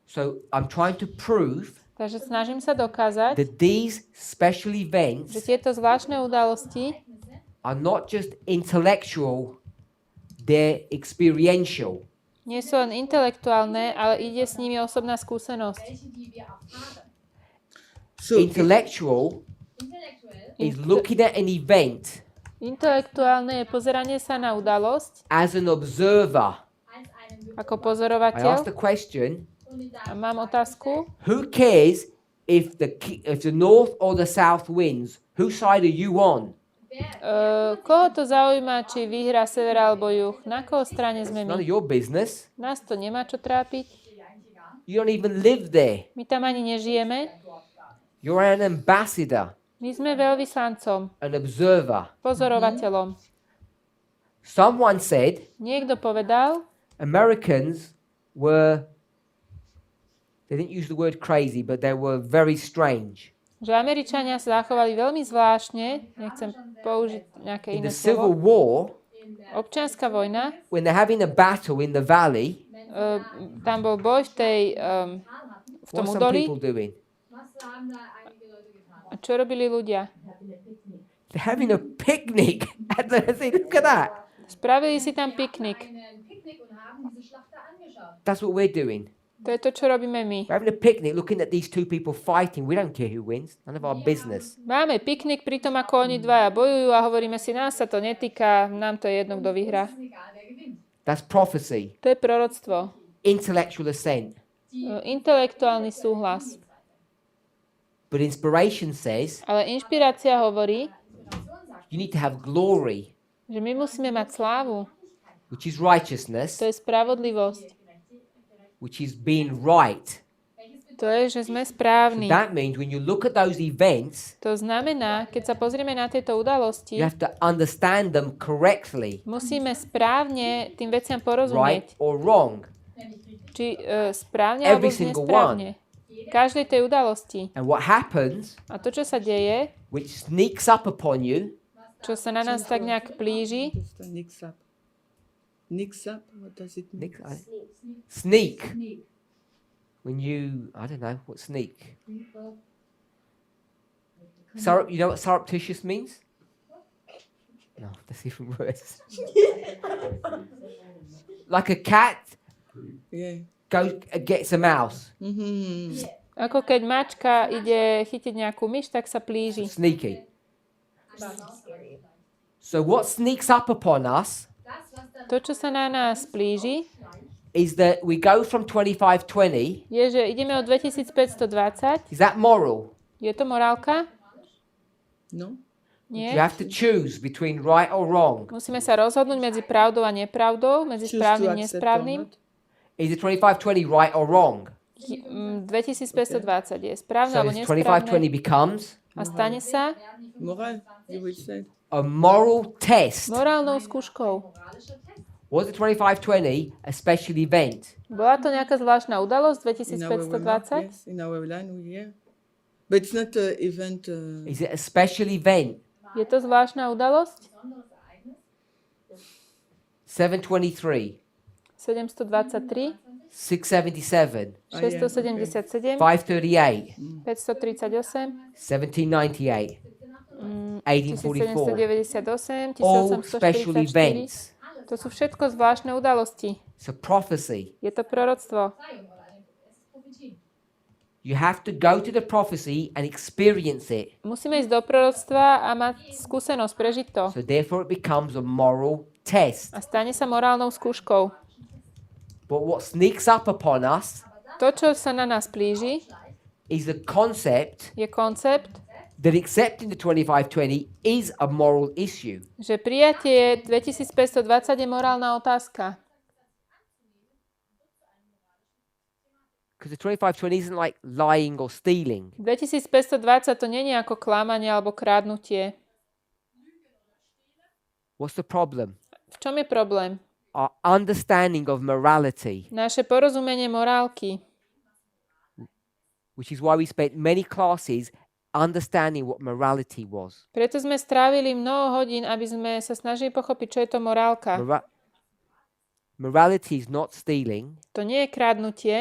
So I'm trying to prove Takže snažím sa dokázať, that these special že events tieto zvláštne udalosti are not just intellectual, they're experiential. nie sú len intelektuálne, ale ide s nimi osobná skúsenosť. So Intellectual is looking at an event Intelektuálne je pozeranie sa na udalosť as an observer. ako I pozorovateľ. asked the question, A mám otázku. who cares if the north or the south wins? Whose side are you on? Koho to zaujíma, či vyhrá sever alebo juh? Na koho strane sme None of my? your business. Nás to nemá čo trápiť. You don't even live there. My tam ani nežijeme. You're an ambassador, My sme veľvyslancom, an observer. pozorovateľom. Someone said Niekto povedal, Americans were, they didn't use the word crazy, but they were very strange. že Američania sa zachovali veľmi zvláštne, nechcem použiť nejaké In iné the Civil slovo. War, Občianska vojna, when they're having a battle in the valley, tam bol boj v what tom are some údolí. people doing? A čo robili ľudia? They're having a picnic. I say, look at that. Spravili si tam piknik. That's what we're doing. To je to, čo robíme my. We're having a picnic looking at these two people fighting. We don't care who wins. None of our business. Máme piknik pri tom, ako oni dvaja bojujú a hovoríme si, nás sa to netýka, nám to je jedno, kto vyhrá. That's prophecy. To je proroctvo. Intellectual assent. Intelektuálny súhlas. But inspiration says Ale inšpirácia hovorí, you need to have glory, že my musíme mať slávu. which is righteousness, To je spravodlivosť. which is being right. To je, že sme správni. That means when you look at those events, To znamená, keď sa pozrieme na tieto udalosti, you have to understand them correctly, musíme správne tým veciam right porozumieť. or wrong. Či správne Every alebo single nesprávne. Každej tej udalosti. And what happens, A to, čo sa deje, which sneaks up upon you, čo sa na nás tak nejak plíži, Just a nix up. Nix up? What does it mean? sneak. When you, I don't know what sneak. You know what surreptitious means? No, that's even worse. Like a cat Yeah. gets a mouse. Mm-hmm. ako keď mačka ide chytiť nejakú myš, tak sa plíži. Sneaky. So what sneaks up upon us To, čo sa na nás plíži, is that we go from 2520. je, že ideme od 2520. Is that moral? Je to morálka? No? You Nie. have to choose between right or wrong. Musíme sa rozhodnúť medzi pravdou a nepravdou, medzi Choose to správnym a accept or nesprávnym. not? Is it 2520 right or wrong? 2520 je správne So alebo 2520 nesprávne. becomes A stane sa Moral, you will say. a moral test. morálnou skúškou. Was it 2520 a special event? Bola to nejaká zvláštna udalosť In our remark, 2520? yes, in our line, yeah. But it's not an event. Is it a special event? Je to zvláštna udalosť? 723, 723, 677, 677, 538, 538, 1798, 1844. 1798, All special 1844. events. To sú všetko zvláštne udalosti. It's a prophecy. Je to proroctvo. You have to go to the prophecy and experience it. Musíme ísť do proroctva a mať skúsenosť, prežiť to. So therefore it becomes a moral test. A stane sa morálnou skúškou. But what sneaks up upon us To, čo sa na nás blíži, is the concept je koncept, that accepting the 2520 is a moral issue. že prijatie 2520 je morálna otázka. Because the 2520 isn't like lying or stealing. 2520 to nie je ako klamanie alebo krádnutie. What's the problem? V čom je problém? Our understanding of morality, Naše porozumenie morálky. which is why we spent many classes understanding what morality was. Preto sme strávili mnoho hodín, aby sme sa snažili pochopiť, čo je to morálka. Morality is not stealing To nie je krádnutie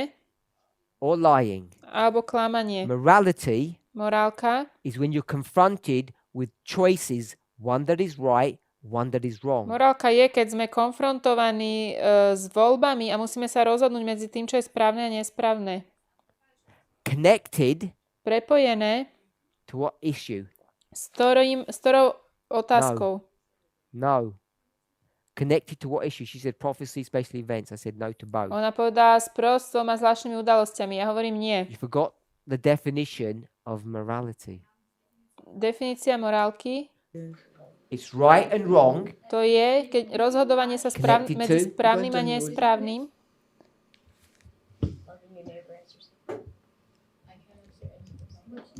or lying. alebo klamanie. Morality Morálka is when you're confronted with choices, one that is right, one that is wrong. Morálka je, keď sme konfrontovaní s voľbami a musíme sa rozhodnúť medzi tým, čo je správne a nesprávne. Connected Prepojené to what issue? s ktorou otázkou. No. Connected to what issue? She said prophecy, special events. I said no to both. Ona povedala s prostvom a zvláštnymi udalosťami. Ja hovorím nie. You forgot the definition of morality. Definícia morálky It's right and wrong. to je, keď rozhodovanie sa Connected medzi to- správnym a nesprávnym.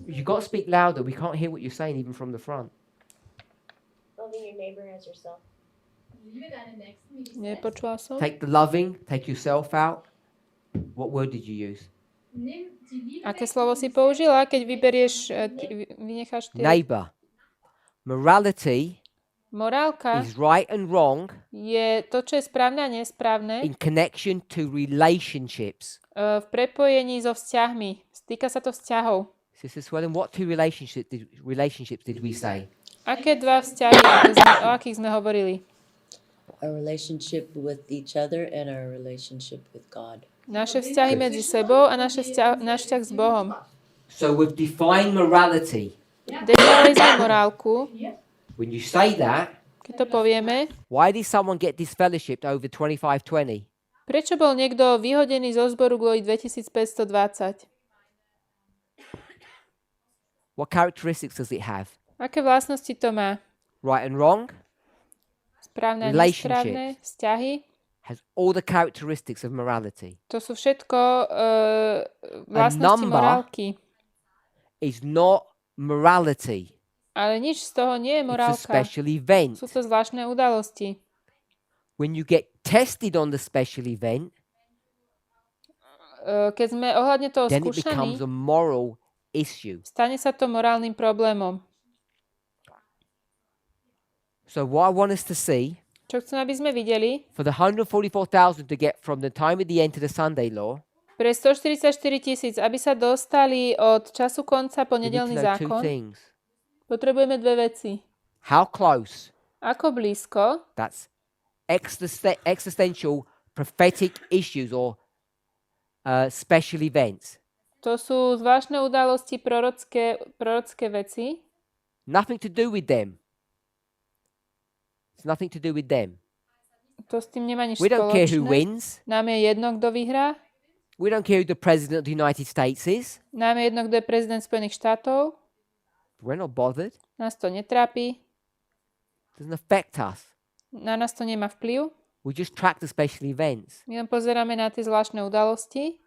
You got to speak louder. We can't hear what you're saying even from the front. Loving your neighbor as yourself. Liebe deinen Nächsten wie dich selbst. Nepočula som. Take the loving, take yourself out. What word did you use? Nimm die Liebe Aké weg, slovo die si du použila, keď vyberieš, vynecháš tie? Neighbor. Morality Morálka is right and wrong je to, čo je správne a nesprávne in connection to relationships. v prepojení so vzťahmi. Stýka sa to vzťahov. Sister Swellen, what two relationships did we say? Aké dva vzťahy, o akých sme hovorili? Our relationship with each other and our relationship with God. Naše vzťahy medzi sebou a náš vzťah s Bohom. So we've defined morality. Definovali sme morálku. When you say that, Keď to povieme, why did someone get disfellowshipped over 2520? prečo bol niekto vyhodený zo zboru kvôli 2520? What characteristics does it have? Aké vlastnosti to má? Right and wrong Správne a Relationship. nesprávne vzťahy? has all the characteristics of morality. To sú všetko vlastnosti number morálky. It's not morality. Ale nič z toho nie je It's a morálka. special event. Sú to zvláštne udalosti. When you get tested on the special event, Keď sme ohľadne toho then it becomes skúšaní, a moral issue. stane sa to morálnym problémom. So what I want us to see, Čo chcem, aby sme videli, for the 144,000 to get from the time of the end to the Sunday law, pre 144 000, aby sa dostali od času konca po we need to nedeľný know two zákon, things. potrebujeme dve veci. How close? Ako blízko, That's existential prophetic issues or special events. to sú zvláštne udalosti, prorocké veci. Nothing to do with them. It's nothing to do with them. To s tým nemá nič We don't care who spoločné. wins. Nám je jedno, kto vyhrá. We don't care who the president of the United States is. Nám je jedno, kto je prezident Spojených štátov. We're not bothered. Nás to netrápi. Doesn't affect us. Na nás to nemá vplyv. We just track the special events. My len pozeráme na tie zvláštne udalosti.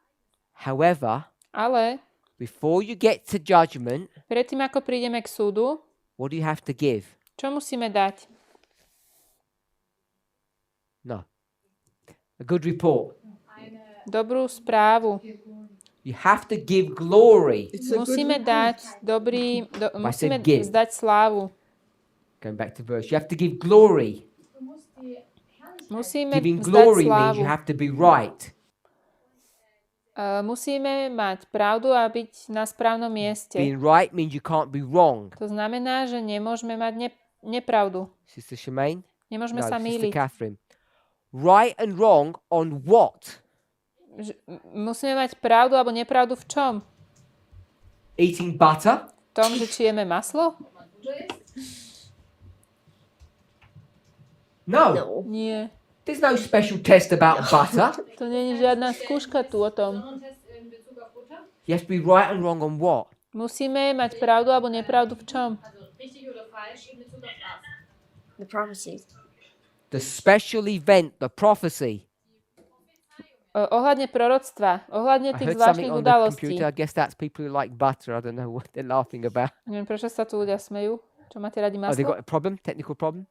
However, Ale before you get to judgment, predtým, ako prídeme k súdu, what do you have to give? čo musíme dať? No. A good report. Dobrú správu. You have to give glory. It's a good Musíme report. dať dobrý, musíme give. zdať slávu. Going back to verse. You have to give glory. Du musst die Herrlichkeit Musíme Giving zdať glory means slávu. you have to be right. Musíme mať pravdu a byť na správnom mieste. Being right means you can't be wrong. To znamená, že nemôžeme mať nepravdu. Sister Shemaine? Nemôžeme No, sa Sister mýliť. Catherine. Right and wrong on what? Musíme mať pravdu alebo nepravdu v čom? Eating butter? V tom, že či jeme maslo? No. No. Nie. There's no special test about butter. To nie je žiadna skúška tu o tom. You have to be right and wrong on what? Musíme mať pravdu alebo nepravdu v čom? The prophecies. The special event, the prophecy. Ohľadne proroctva, ohľadne I tých heard something zvláštnych on the udalostí. computer. I guess that's people who like butter. I don't know what they're laughing about. Neviem, prečo sa tu ľudia smejú. Čo máte radi Oh, they maslo? got a problem? Technical problem?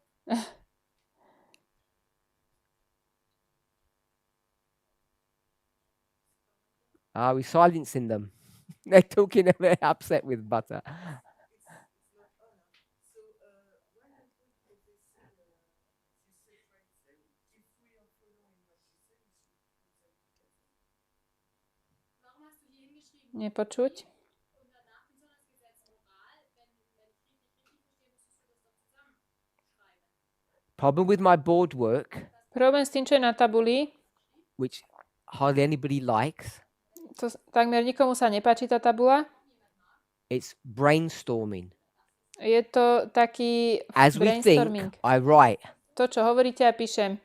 We're silencing them. They're talking, they're upset with butter. Nepočuť? Problem with my board work, Problém s tým, čo je na tabuli, which hardly anybody likes, to takmer nikomu sa nepáči tá tabula. it's brainstorming. Je to taký As we brainstorming. think, I write. To, čo hovoríte, a píšem.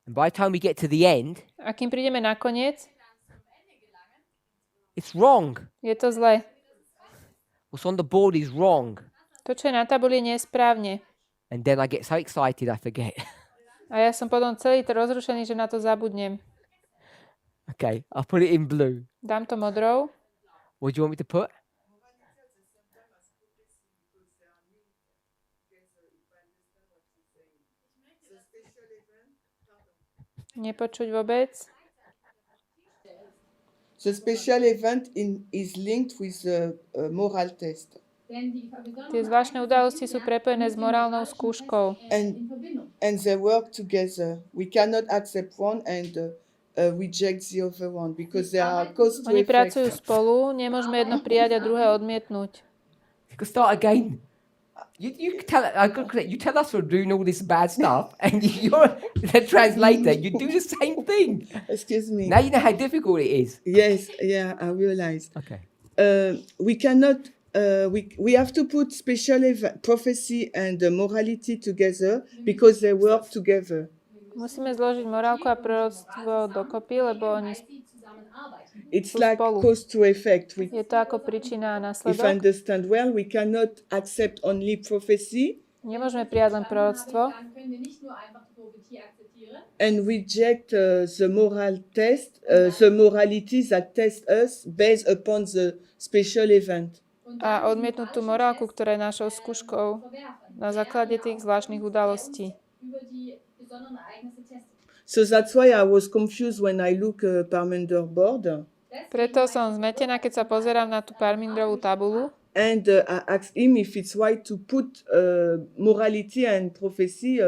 And by the time we get to the end, A kým prídeme na koniec, it's wrong. je to zle. What's on the board is wrong. To, čo je na tabuli, nie je správne. And then I get so excited I forget. A ja som potom celý rozrušený, že na to zabudnem. Okay, I'll put it in blue. Dám to modrou. What do you want me to put? Nepočuť vôbec. The special event is linked with the moral test. Tie zvláštne udalosti sú prepojené s morálnou skúškou. And they work together. We cannot accept one and reject the other one because they are cause to Oni effect. pracujú spolu, nemôžeme jedno prijať a druhé odmietnúť. You can start again. You tell us we're doing all this bad stuff, and you're the translator. You do the same thing. Excuse me. Now you know how difficult it is. Yes, yeah, I realize. Okay. We cannot. We have to put special prophecy and morality together because they work together. Musíme zložiť morálku a proroctvo dokopy, lebo oni It's sú like spolu. cause to effect. Je to ako príčina a If I následok. understand well, we cannot accept only prophecy Nemôžeme prijať len proroctvo and reject the moral test, the morality that test us based upon the special event. a odmietnúť tú morálku, ktorá je našou skúškou na základe tých zvláštnych udalostí. So that's why I was confused when I look Parminder board. Preto som zmetená, keď sa pozerám na tú Parminderovú tabulu And I asked him if it's right to put morality and prophecy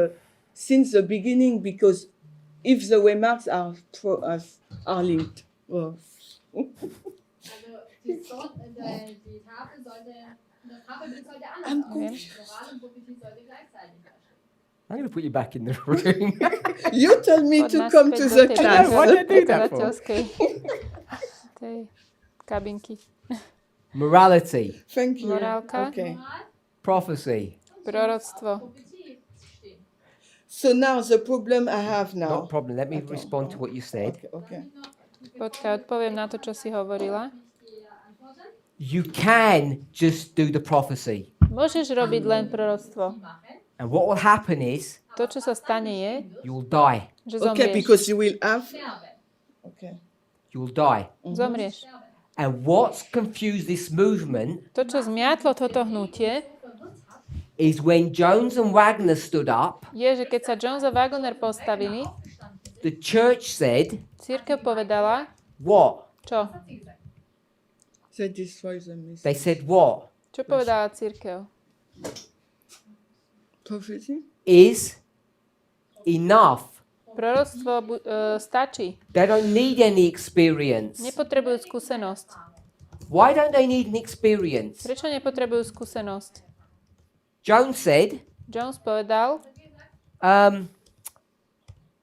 since the beginning, because if the remarks are linked. Oh. Die Tafel sollte, das Tafel sollte anders I'm aussehen. confused. Moral und Prophetie sollte gleichzeitig erstehen. I'm going to put you back in the room. You tell me to Poď come to naspäť the do tej class. Why do you do that for? prekladateľskej tej kabinky. Morality, Thank you. Morálka. Okay. prophecy. Proroctvo. Prophetie stehen. So now the problem I have Not a now. problem. Let me respond to what you said. Okay. Počkaj, odpoviem na to, čo si hovorila. You can just do the prophecy. Môžeš robiť len proroctvo. And what will happen is To, čo sa stane, je, you'll die. že Okay, zomrieš. because you will have. Okay. You'll die. Zomrieš. And what's confused this movement To, čo zmiatlo toto hnutie, is when Jones and Wagner stood up, je, že keď sa Jones a Wagner postavili, the church said, cirkev povedala, what? čo? They destroy the message. They said what? Čo povedala cirkev? Prophecy? Is enough. Proroctvo stačí. They don't need any experience. Nepotrebujú skúsenosť. Why don't they need an experience? Prečo nepotrebujú skúsenosť? Jones povedal,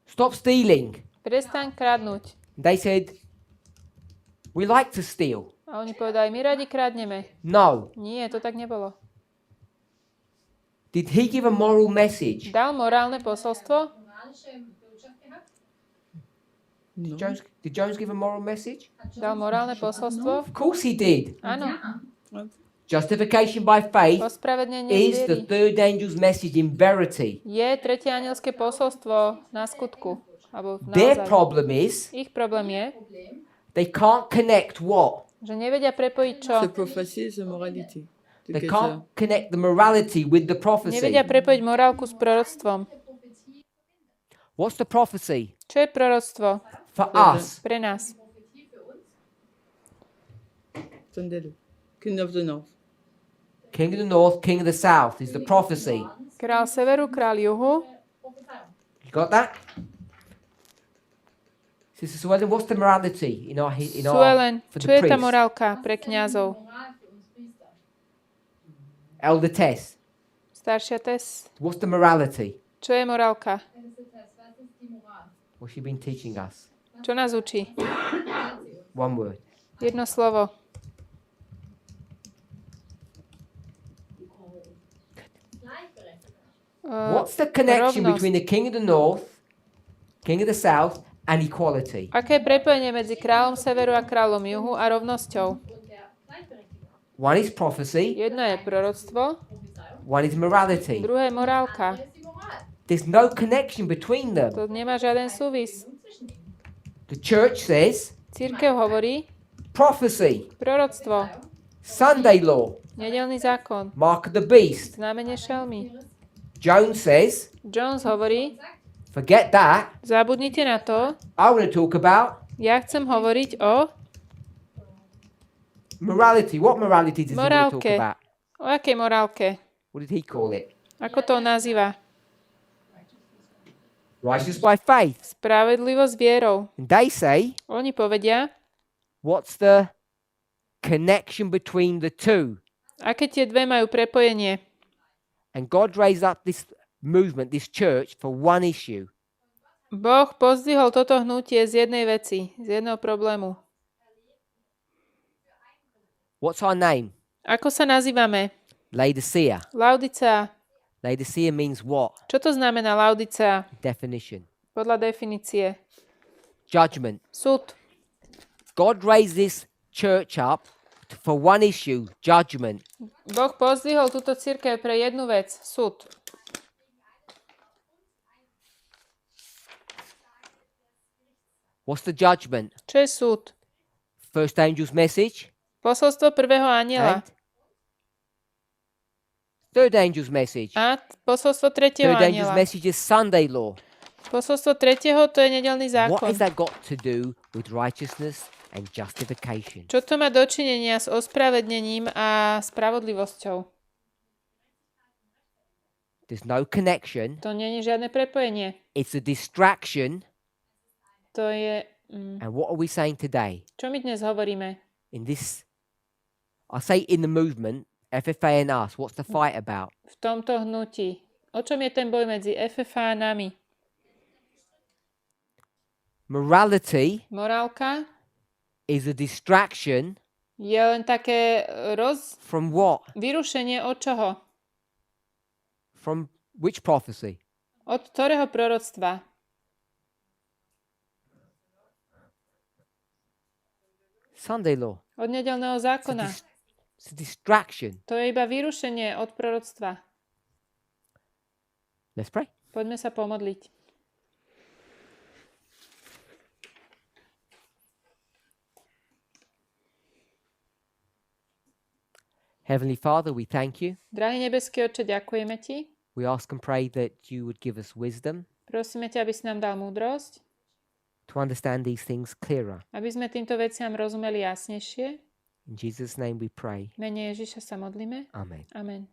stop stealing. prestaň kradnúť. They said, we like to steal. A oni povedali, my radi kradneme. No. Nie, to tak nebolo. Did he give a moral message? Dal morálne posolstvo? Did Jones give a moral message? Dal morálne posolstvo? Of course he did. Áno. Justification by faith Ospravedlnenie is z the viery third angel's message in verity. je tretie anielské posolstvo na skutku. Alebo Their naozaj. problem is Ich problém je, they can't connect what? že nevedia prepojiť čo? The prophecy, the morality. They can't connect the morality with the prophecy. Nevedia prepojiť morálku s proroctvom. What's the prophecy? Čo je proroctvo For us. pre nás? King of the North. King of the north, king of the south is the prophecy. Král severu, král juhu. You got that? Sister Suellen, what's the morality Suelen, for čo the je tá priest? morálka pre kňazov? Elder Tess, Staršia Tess, what's the morality? čo je morálka? What's she been teaching us? Čo nás učí? One word. Jedno slovo. What's the connection rovnosť. between the king of the north, king of the south, and equality? Aké je prepojenie medzi kráľom severu a kráľom juhu a rovnosťou? One is prophecy, Jedno je proroctvo, one is morality. druhé je morálka. There's no connection between them. To nemá žiaden súvis. The church says Cirkev hovorí prophecy, proroctvo, Sunday law, nedeľný zákon, mark of the beast. znamenie šelmy. Jones says, Jones hovorí, forget that. zabudnite na to, I want to talk about ja chcem hovoriť o morality. What morality does he want to talk morálke. about? O akej morálke? What did he call it? Ako to nazýva? Righteous by faith. Spravedlivosť vierou. And they say, Oni povedia, what's the connection between the two? aké tie dve majú prepojenie. And God raised up this movement, this church, for one issue. Boh pozdvihol toto hnutie z jednej veci, z jedného problému. What's our name? Ako sa nazývame? Laodicea. Laodicea. Laodicea means what? Čo to znamená Laodicea? Definition. Podľa definície. Judgment. Súd. God raised this church up for one issue, judgment. Boh pozdvihol túto cirkev pre jednu vec, súd. What's the judgment? Čo je súd? First angel's message. Posolstvo prvého anjela. And third angel's message. A posolstvo tretieho Third angel's anjela. message is Sunday law. Posolstvo tretieho to je nedeľný What zákon. has that got to do with righteousness and justification? Čo to má dočinenia s ospravednením a spravodlivosťou? There's no connection. To nie je žiadne prepojenie. It's a distraction. To je... And what are we saying today? Čo my dnes hovoríme? In this, I say in the movement, FFA and us, what's the fight about? V tomto hnutí. O čom je ten boj medzi FFA a nami? Morality Morálka is a distraction je len také from what? vyrušenie od čoho? From which prophecy? Od ktorého proroctva? Sunday law. Od nedeľného zákona. It's a distraction. To je iba vyrušenie od proroctva. Let's pray. Poďme sa pomodliť. Heavenly Father, we thank you. Drahý nebeský Otče, ďakujeme Ti. We ask and pray that you would give us wisdom Prosíme ťa, aby si nám dal múdrosť, to understand these things clearer. aby sme týmto veciam rozumeli jasnejšie. In Jesus' name we pray. V mene Ježiša sa modlíme. Amen. Amen.